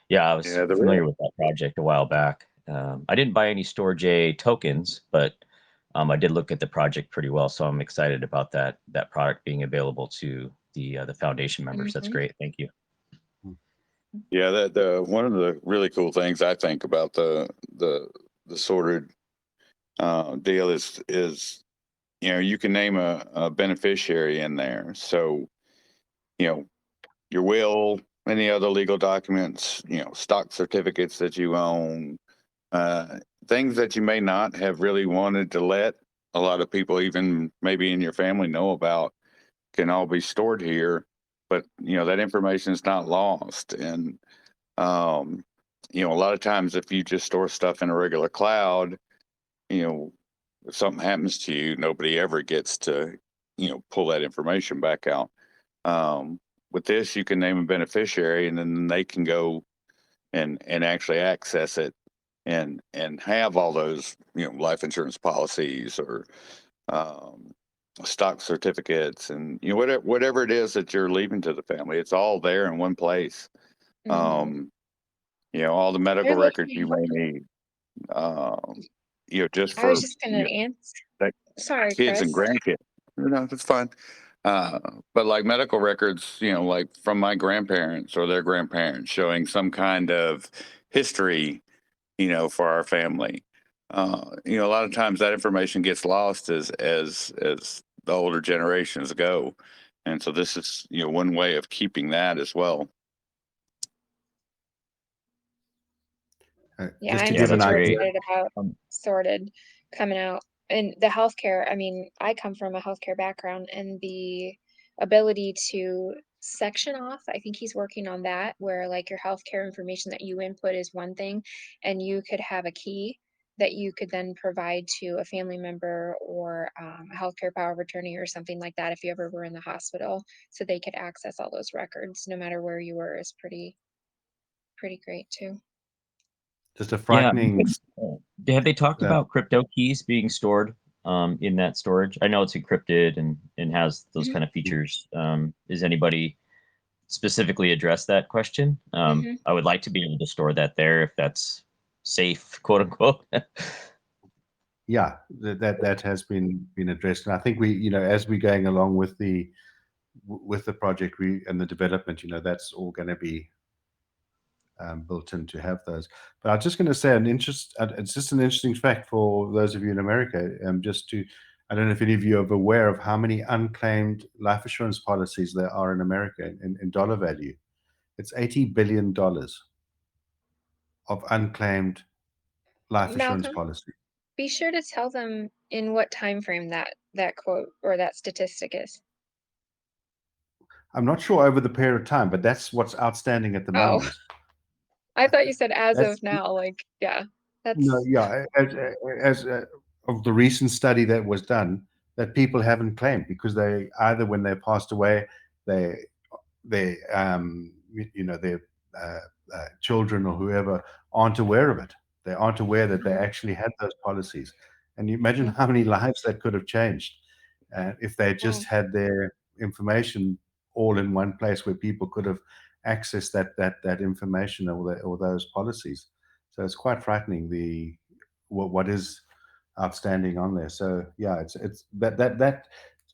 [SPEAKER 3] yeah, I was
[SPEAKER 7] Yeah,
[SPEAKER 3] familiar with that project a while back. I didn't buy any storage tokens, but I did look at the project pretty well. So I'm excited about that product being available to the foundation members. That's great. Thank you.
[SPEAKER 7] Yeah, that the one of the really cool things I think about the sorted deal is you can name a beneficiary in there. So your will, any other legal documents, stock certificates that you own, things that you may not have really wanted to let a lot of people, even maybe in your family, know about, can all be stored here. But that information is not lost. And a lot of times if you just store stuff in a regular cloud, if something happens to you, nobody ever gets to pull that information back out. With this, you can name a beneficiary, and then they can go and actually access it and have all those life insurance policies or stock certificates, and whatever it is that you're leaving to the family. It's all there in one place. All the medical records you may need. Just
[SPEAKER 4] I
[SPEAKER 7] for
[SPEAKER 4] was just gonna answer. Sorry,
[SPEAKER 7] kids and
[SPEAKER 4] Chris.
[SPEAKER 7] grandkids. That's fine. But like medical records, like from my grandparents or their grandparents, showing some kind of history, for our family. A lot of times that information gets lost as the older generations go, and so this is one way of keeping that as well.
[SPEAKER 4] Yeah,
[SPEAKER 5] Just to
[SPEAKER 4] I'm
[SPEAKER 5] give an
[SPEAKER 4] super
[SPEAKER 5] idea,
[SPEAKER 4] excited about Sorted coming out. And the healthcare, I mean, I come from a healthcare background, and the ability to section off, I think he's working on that, where like your healthcare information that you input is one thing, and you could have a key that you could then provide to a family member or a healthcare power of attorney or something like that if you ever were in the hospital, so they could access all those records no matter where you were, is pretty great too.
[SPEAKER 5] just a
[SPEAKER 3] Yeah.
[SPEAKER 5] frightening.
[SPEAKER 3] Have they talked
[SPEAKER 5] that-
[SPEAKER 3] about crypto keys being stored in that storage? I know it's encrypted and has those kind of features. Is anybody specifically addressed that question? I would like to be able to store that there if that's safe, quote unquote.
[SPEAKER 5] Yeah, that has been addressed, and I think we, as we're going along with the project and the development, that's all going to be built in to have those. But I'm just going to say it's just an interesting fact for those of you in America. I don't know if any of you are aware of how many unclaimed life assurance policies there are in America in dollar value. It's $80 billion of unclaimed life assurance
[SPEAKER 4] Malcolm,
[SPEAKER 5] policy.
[SPEAKER 4] be sure to tell them in what time frame that quote or that statistic is.
[SPEAKER 5] I'm not sure over the period of time, but that's what's outstanding at the
[SPEAKER 4] Oh,
[SPEAKER 5] moment.
[SPEAKER 4] I thought you said as
[SPEAKER 5] That's
[SPEAKER 4] of now. Like, yeah,
[SPEAKER 5] no,
[SPEAKER 4] that's
[SPEAKER 5] yeah, as of the recent study that was done, that people haven't claimed because they either when they passed away, they their children or whoever aren't aware of it. They aren't aware that they actually had those policies. And you imagine how many lives that could have changed if they just had their information all in one place where people could have accessed that information or those policies. So it's quite frightening what is outstanding on there. So yeah, it's that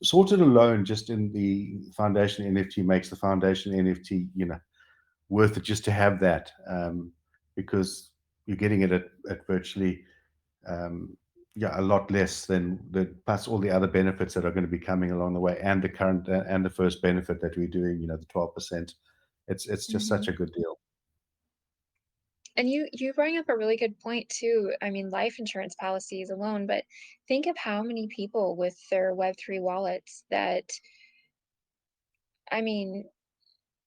[SPEAKER 5] sorted alone just in the foundation NFT makes the foundation NFT worth it just to have that, because you're getting it at virtually a lot less than plus all the other benefits that are going to be coming along the way, and the current and the first benefit that we're doing, the 12%. It's just such a good deal.
[SPEAKER 4] And you bring up a really good point too. I mean, life insurance policies alone, but think of how many people with their Web3 wallets that, I mean,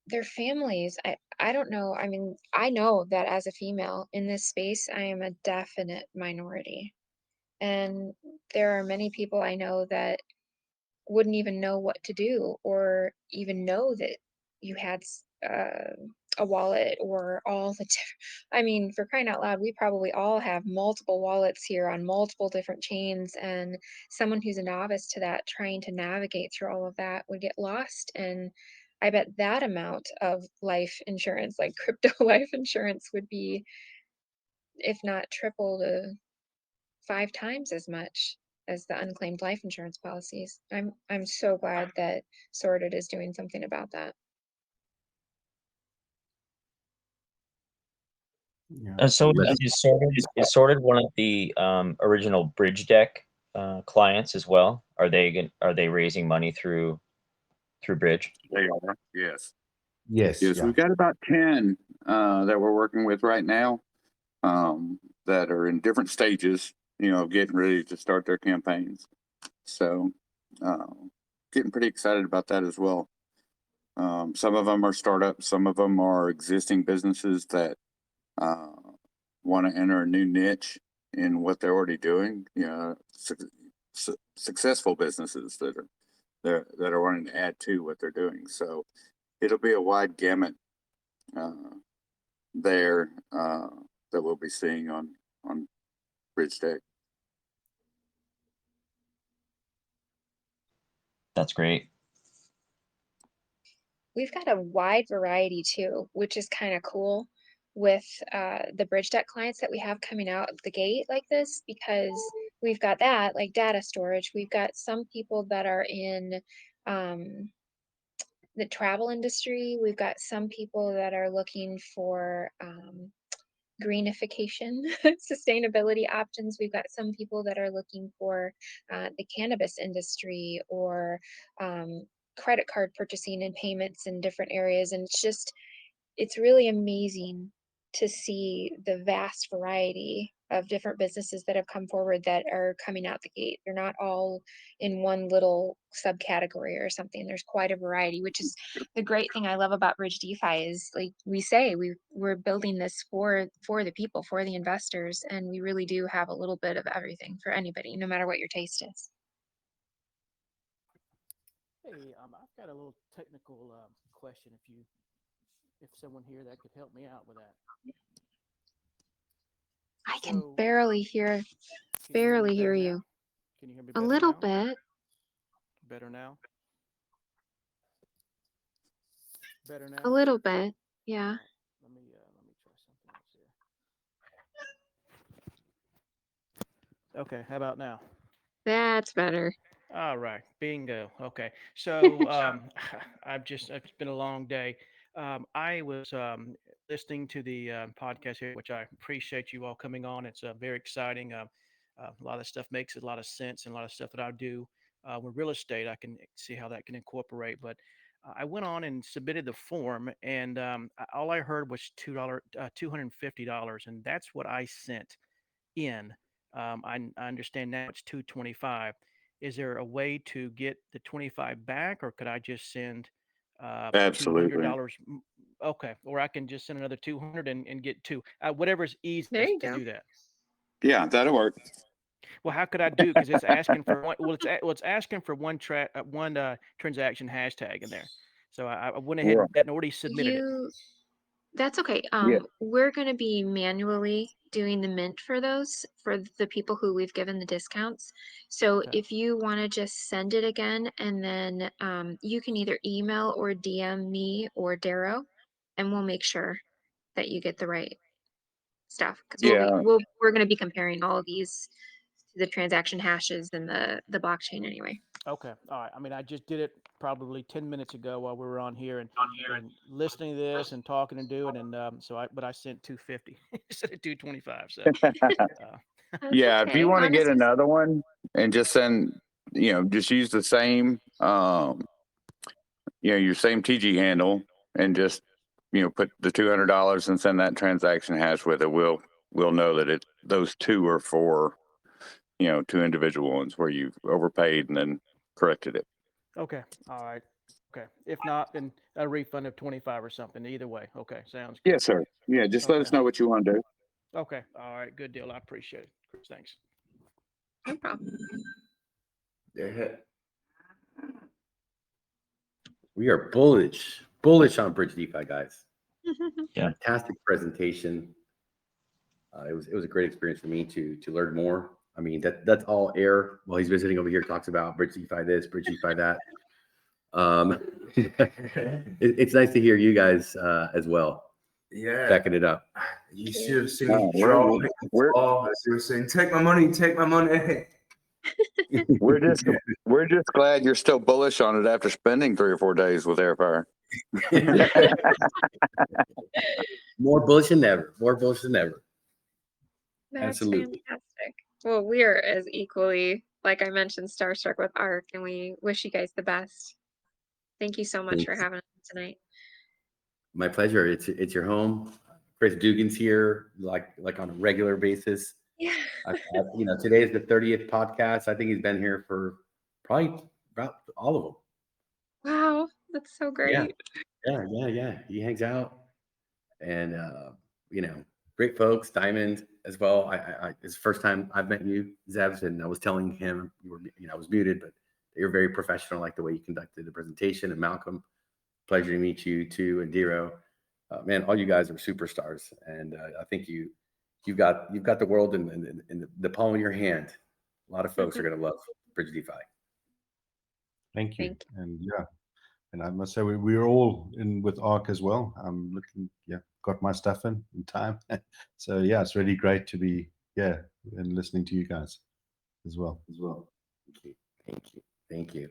[SPEAKER 4] their families, I don't know. I mean, I know that as a female in this space, I am a definite minority. And there are many people I know that wouldn't even know what to do or even know that you had a wallet or all the I mean, for crying out loud, we probably all have multiple wallets here on multiple different chains, and someone who's a novice to that trying to navigate through all of that would get lost. And I bet that amount of life insurance, like crypto life insurance, would be, if not triple to 5 times as much as the unclaimed life insurance policies. I'm so glad that Sorted is doing something about that.
[SPEAKER 5] Yeah.
[SPEAKER 3] So
[SPEAKER 2] Let's-
[SPEAKER 3] is sorted one of the original Bridge Deck clients as well? Are they raising money through Bridge?
[SPEAKER 7] They are. Yes.
[SPEAKER 5] Yes.
[SPEAKER 7] Yes.
[SPEAKER 5] Yeah.
[SPEAKER 7] We've got about 10 that we're working with right now that are in different stages, getting ready to start their campaigns. So getting pretty excited about that as well. Some of them are startups. Some of them are existing businesses that want to enter a new niche in what they're already doing. Successful businesses that are wanting to add to what they're doing. So it'll be a wide gamut there that we'll be seeing on Bridge Deck.
[SPEAKER 3] That's great.
[SPEAKER 4] We've got a wide variety too, which is kind of cool with the Bridge Deck clients that we have coming out of the gate like this, because we've got that, like data storage. We've got some people that are in the travel industry. We've got some people that are looking for greenification, sustainability options. We've got some people that are looking for the cannabis industry or credit card purchasing and payments in different areas. And it's really amazing to see the vast variety of different businesses that have come forward that are coming out the gate. They're not all in one little subcategory or something. There's quite a variety, which is the great thing I love about Bridge DeFi is, like we say, we're building this for the people, for the investors, and we really do have a little bit of everything for anybody, no matter what your taste is.
[SPEAKER 9] Hey, I've got a little technical question. If someone here that could help me out with that.
[SPEAKER 4] I can
[SPEAKER 9] So,
[SPEAKER 4] barely hear
[SPEAKER 9] can you hear me
[SPEAKER 4] barely
[SPEAKER 9] better
[SPEAKER 4] hear
[SPEAKER 9] now?
[SPEAKER 4] you.
[SPEAKER 9] Can you hear me
[SPEAKER 4] A
[SPEAKER 9] better
[SPEAKER 4] little
[SPEAKER 9] now?
[SPEAKER 4] bit.
[SPEAKER 9] Better now? Better
[SPEAKER 4] A
[SPEAKER 9] now?
[SPEAKER 4] little bit. Yeah.
[SPEAKER 9] All right, let me try something else here. Okay, how about now?
[SPEAKER 4] That's better.
[SPEAKER 9] All right, bingo. Okay, so it's been a long day. I was listening to the podcast here, which I appreciate you all coming on. It's very exciting. A lot of stuff makes a lot of sense, and a lot of stuff that I do with real estate, I can see how that can incorporate. But I went on and submitted the form, and all I heard was $250, and that's what I sent in. I understand now it's 225. Is there a way to get the 25 back, or could I just send
[SPEAKER 7] Absolutely.
[SPEAKER 9] $200? Okay, or I can just send another 200 and get two. Whatever's
[SPEAKER 4] There
[SPEAKER 9] easiest
[SPEAKER 4] you
[SPEAKER 9] to
[SPEAKER 4] go.
[SPEAKER 9] do that.
[SPEAKER 7] Yeah, that'll work.
[SPEAKER 9] Well, how could I do? Because it's asking for one. Well, it's asking for one transaction hashtag in there. So I went ahead
[SPEAKER 7] Right.
[SPEAKER 9] and already submitted it.
[SPEAKER 4] That's okay.
[SPEAKER 7] Yeah.
[SPEAKER 4] We're gonna be manually doing the mint for those, for the people who we've given the discounts. So
[SPEAKER 9] Okay.
[SPEAKER 4] if you want to just send it again, and then you can either email or DM me or Darrow, and we'll make sure that you get the right stuff. Because
[SPEAKER 7] Yeah.
[SPEAKER 4] we're gonna be comparing all of these to the transaction hashes and the blockchain anyway.
[SPEAKER 9] Okay. All right. I mean, I just did it probably 10 minutes ago while we were on here and listening to this and talking and doing. And but I sent 250 instead of 225. So,
[SPEAKER 4] That's
[SPEAKER 7] Yeah. If
[SPEAKER 4] okay.
[SPEAKER 7] you want to get
[SPEAKER 4] Honestly,
[SPEAKER 7] another one and just send, just use the same, your same TG handle and just, put the $200 and send that transaction hash with it. We'll know that those two are for, two individual ones where you've overpaid and then corrected it.
[SPEAKER 9] okay. All right. Okay. If not, then a refund of 25 or something. Either way. Okay. Sounds good.
[SPEAKER 7] Yes, sir. Yeah, just let
[SPEAKER 9] Okay.
[SPEAKER 7] us know what you want to do.
[SPEAKER 9] Okay. All right. Good deal. I appreciate it, Chris. Thanks.
[SPEAKER 4] No problem.
[SPEAKER 1] Yeah.
[SPEAKER 2] We are bullish on Bridge DeFi, guys.
[SPEAKER 3] Yeah.
[SPEAKER 2] Fantastic presentation. It was a great experience for me to learn more. I mean, that's all air while he's visiting over here. Talks about Bridge DeFi this, Bridge DeFi that. It's nice to hear you guys as well
[SPEAKER 1] Yeah.
[SPEAKER 2] backing it up.
[SPEAKER 1] You should have seen
[SPEAKER 7] No,
[SPEAKER 1] the draw. As you were saying, take my money, take my money.
[SPEAKER 7] we're just we're just glad you're still bullish on it after spending 3 or 4 days with Airfire.
[SPEAKER 2] More bullish than ever. More bullish than ever.
[SPEAKER 4] That's
[SPEAKER 2] Absolutely.
[SPEAKER 4] fantastic. Well, we are as equally, like I mentioned, starstruck with ARK, and we wish you guys the best. Thank you so much for
[SPEAKER 2] Thanks.
[SPEAKER 4] having us tonight.
[SPEAKER 2] My pleasure. It's your home. Chris Dugan's here, like on a regular basis.
[SPEAKER 4] Yeah.
[SPEAKER 2] Today is the 30th podcast. I think he's been here for probably about all of them.
[SPEAKER 4] Wow, that's so great.
[SPEAKER 2] Yeah. He hangs out, and great folks. Diamond as well. It's the first time I've met you, Zevs, and I was telling him I was muted, but you're very professional, like the way you conducted the presentation. And Malcolm, pleasure to meet you too, and Dero. Man, all you guys are superstars, and I think you've got the world in the palm of your hand. A lot of folks are going to love Bridge DeFi.
[SPEAKER 5] Thank you.
[SPEAKER 4] Thank
[SPEAKER 5] And yeah, and I must say we're all in with ARK as well. I'm looking, got my stuff in time. So yeah, it's really great to be and listening to you guys as well.
[SPEAKER 2] Thank you. Thank you.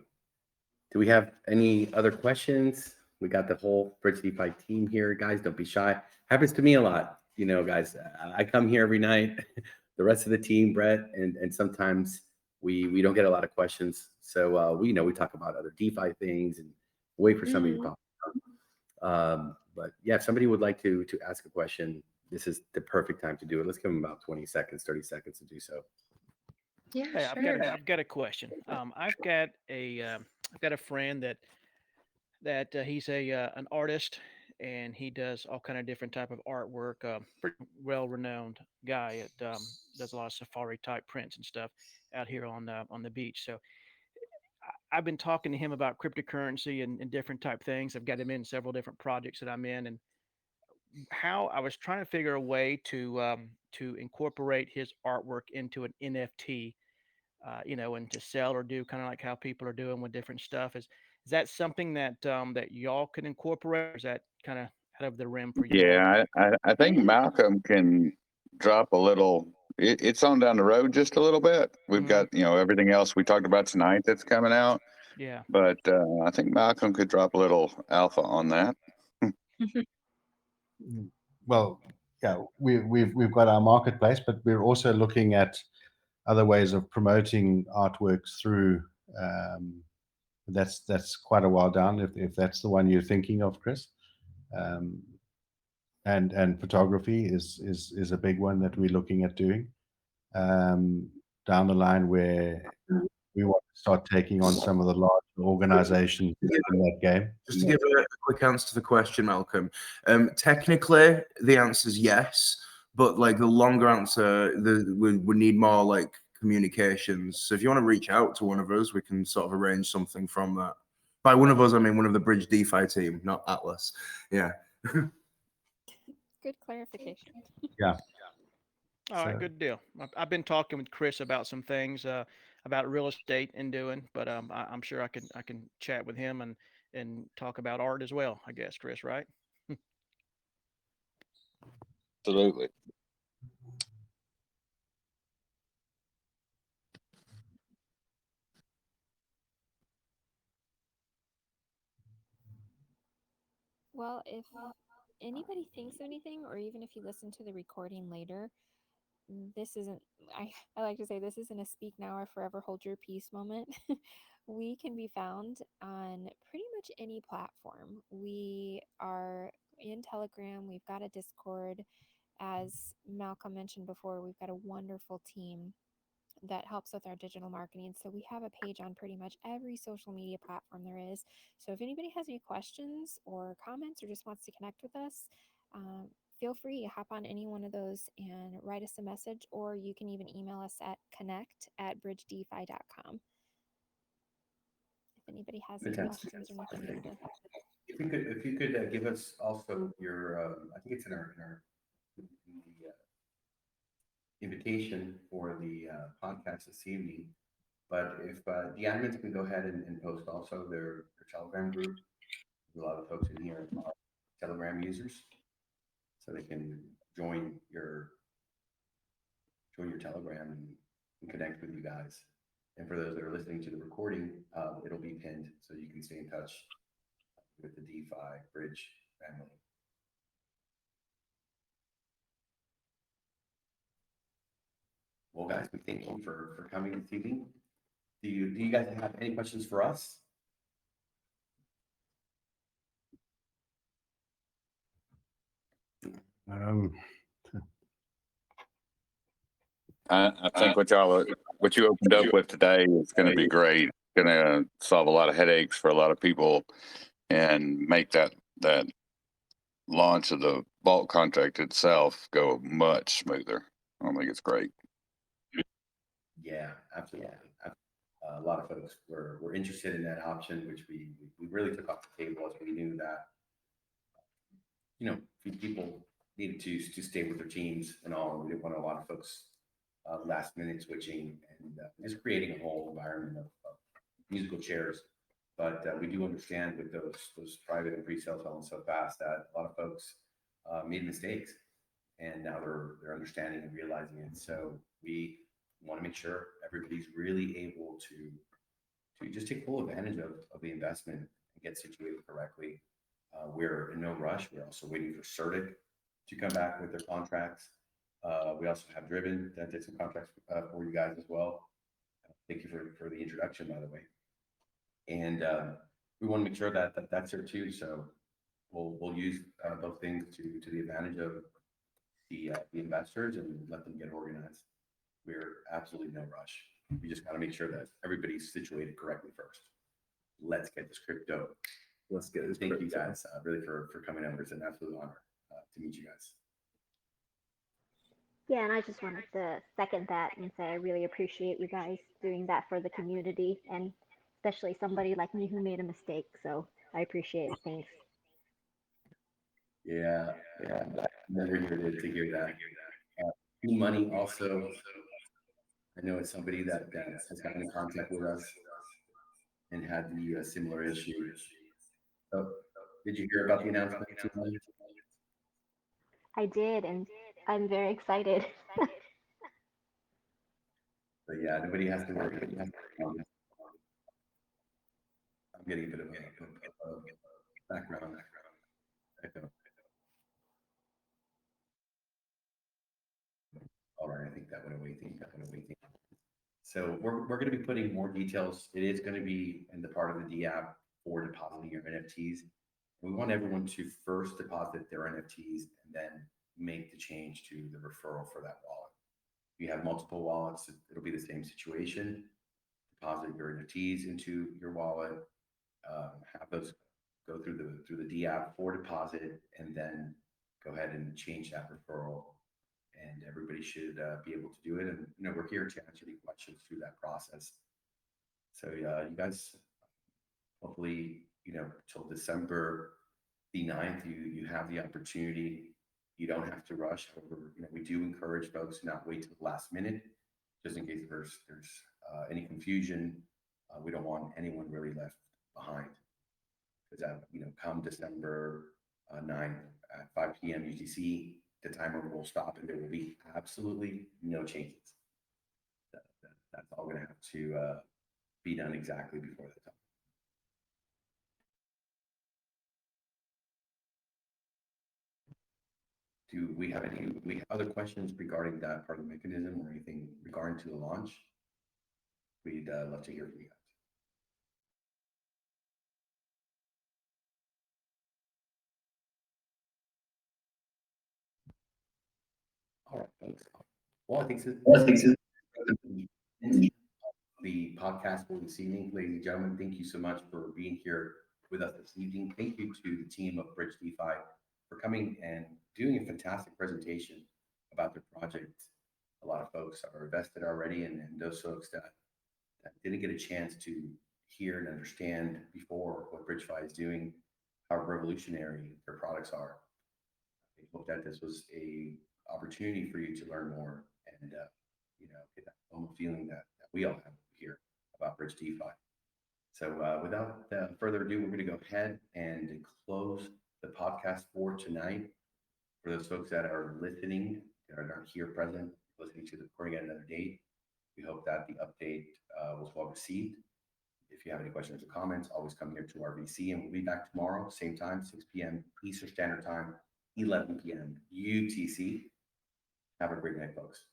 [SPEAKER 2] Do we have any other questions? We got the whole Bridge DeFi team here, guys. Don't be shy. Happens to me a lot, guys. I come here every night. The rest of the team, Brett, and sometimes we don't get a lot of questions. So we talk about other DeFi things and wait for somebody to
[SPEAKER 4] Mhm.
[SPEAKER 2] pop up. But yeah, if somebody would like to ask a question, this is the perfect time to do it. Let's give them about 20 seconds, 30 seconds to do so.
[SPEAKER 4] Yeah,
[SPEAKER 9] Hey,
[SPEAKER 4] sure.
[SPEAKER 9] I've got a question. I've got a friend that he's an artist, and he does all kind of different type of artwork. Pretty well renowned guy. Does a lot of safari type prints and stuff out here on the beach. So I've been talking to him about cryptocurrency and different type things. I've got him in several different projects that I'm in, and how I was trying to figure a way to incorporate his artwork into an NFT, and to sell or do kind of like how people are doing with different stuff. Is that something that y'all can incorporate, or is that kind of out of the rim for you all?
[SPEAKER 7] Yeah, I think
[SPEAKER 4] Yeah.
[SPEAKER 7] Malcolm can drop a little. It's on down the road just a little bit. We've
[SPEAKER 9] Hmm.
[SPEAKER 7] got everything else we talked about tonight that's coming out,
[SPEAKER 9] Yeah.
[SPEAKER 7] but I think Malcolm could drop a little alpha on that.
[SPEAKER 5] Well, yeah, we've got our marketplace, but we're also looking at other ways of promoting artworks through. Um, that's quite a while down, if that's the one you're thinking of, Chris. Um, and photography is a big one that we're looking at doing um, down the line, where we want to start taking on some of the large organizations in that game.
[SPEAKER 1] Just to give a quick answer to the question, Malcolm. Technically, the answer is yes, but like the longer answer, we need more like communications. So if you want to reach out to one of us, we can sort of arrange something from that. By one of us, I mean one of the Bridge DeFi team, not Atlas. Yeah.
[SPEAKER 10] Good clarification.
[SPEAKER 5] Yeah.
[SPEAKER 9] All right,
[SPEAKER 5] So
[SPEAKER 9] good deal. I've been talking with Chris about some things about real estate and doing, but I'm sure I can chat with him and talk about art as well. I guess, Chris, right?
[SPEAKER 7] Absolutely.
[SPEAKER 10] Well, if anybody thinks of anything, or even if you listen to the recording later, this isn't, I like to say, this isn't a speak now or forever hold your peace moment. We can be found on pretty much any platform. We are in Telegram, we've got a Discord. As Malcolm mentioned before, we've got a wonderful team that helps with our digital marketing. So we have a page on pretty much every social media platform there is. So if anybody has any questions or comments or just wants to connect with us, feel free to hop on any one of those and write us a message, or you can even email us at connect@bridgedefi.com. If anybody has any
[SPEAKER 2] Fantastic.
[SPEAKER 10] questions or anything like that.
[SPEAKER 2] If you could give us also your, I think it's in in the invitation for the podcast this evening. But if the admins can go ahead and post also their Telegram group, there's a lot of folks in here are Telegram users, so they can join your Telegram and connect with you guys. And for those that are listening to the recording, it'll be pinned so you can stay in touch with the DeFi Bridge family. Well, guys, we thank you for coming this evening. Do you guys have any questions for us?
[SPEAKER 5] Um,
[SPEAKER 7] I think what you opened up with today is going to be great. Going to solve a lot of headaches for a lot of people and make that launch of the vault contract itself go much smoother. I think it's great.
[SPEAKER 2] Yeah, absolutely. A lot of folks were interested in that option, which we really took off the table as we knew that, people needed to stay with their teams and all. We didn't want a lot of folks last minute switching and just creating a whole environment of musical chairs. But we do understand with those private and pre-sales selling so fast that a lot of folks made mistakes, and now they're understanding and realizing it. So we want to make sure everybody's really able to just take full advantage of the investment and get situated correctly. We're in no rush. We're also waiting for Certic to come back with their contracts. We also have Driven that did some contracts for you guys as well. Thank you for the introduction, by the way. And we want to make sure that's there too. So we'll use those things to the advantage of the investors and let them get organized. We're absolutely no rush. We just got to make sure that everybody's situated correctly first. Let's get this crypto.
[SPEAKER 5] let's get this.
[SPEAKER 2] Thank you guys really for coming over. It's an absolute honor to meet you guys.
[SPEAKER 11] Yeah, and I just wanted to second that and say I really appreciate you guys doing that for the community, and especially somebody like me who made a mistake. So I appreciate it. Thanks.
[SPEAKER 2] Yeah, I'm never here to hear that. Money also, I know it's somebody that has gotten in contact with us and had the similar issue. So, did you hear about the announcement? Money?
[SPEAKER 11] I did, and I'm very excited.
[SPEAKER 2] But yeah, nobody has to worry. I'm getting a bit of a background echo. All right, I think that went away. So we're going to be putting more details. It is going to be in the part of the D app for depositing your NFTs. We want everyone to first deposit their NFTs and then make the change to the referral for that wallet. If you have multiple wallets, it'll be the same situation. Deposit your NFTs into your wallet, have those go through the D app for deposit, and then go ahead and change that referral. And everybody should be able to do it. And we're here to answer any questions through that process. So you guys, hopefully, till December the 9th, you have the opportunity. You don't have to rush. However, we do encourage folks to not wait to the last minute, just in case there's any confusion. We don't want anyone really left behind, because come December 9th at 5 p.m. UTC, the timer will stop and there will be absolutely no changes. That's all going to have to be done exactly before that time. Do we have any other questions regarding that part of the mechanism or anything regarding to the launch? We'd love to hear from you guys. All right, thanks. Well, I think so. the podcast for this evening. Ladies and gentlemen, thank you so much for being here with us this evening. Thank you to the team of Bridge DeFi for coming and doing a fantastic presentation about their project. A lot of folks are invested already, and those folks that didn't get a chance to hear and understand before what BridgeFi is doing, how revolutionary their products are. I hope that this was a opportunity for you to learn more and get that home feeling that we all have here about Bridge DeFi. So without further ado, we're going to go ahead and close the podcast for tonight. For those folks that are listening, that aren't here present, listening to the recording at another date, we hope that the update was well received. If you have any questions or comments, always come here to our VC, and we'll be back tomorrow, same time, 6 p.m. Eastern Standard Time, 11 p.m. UTC. Have a great night, folks.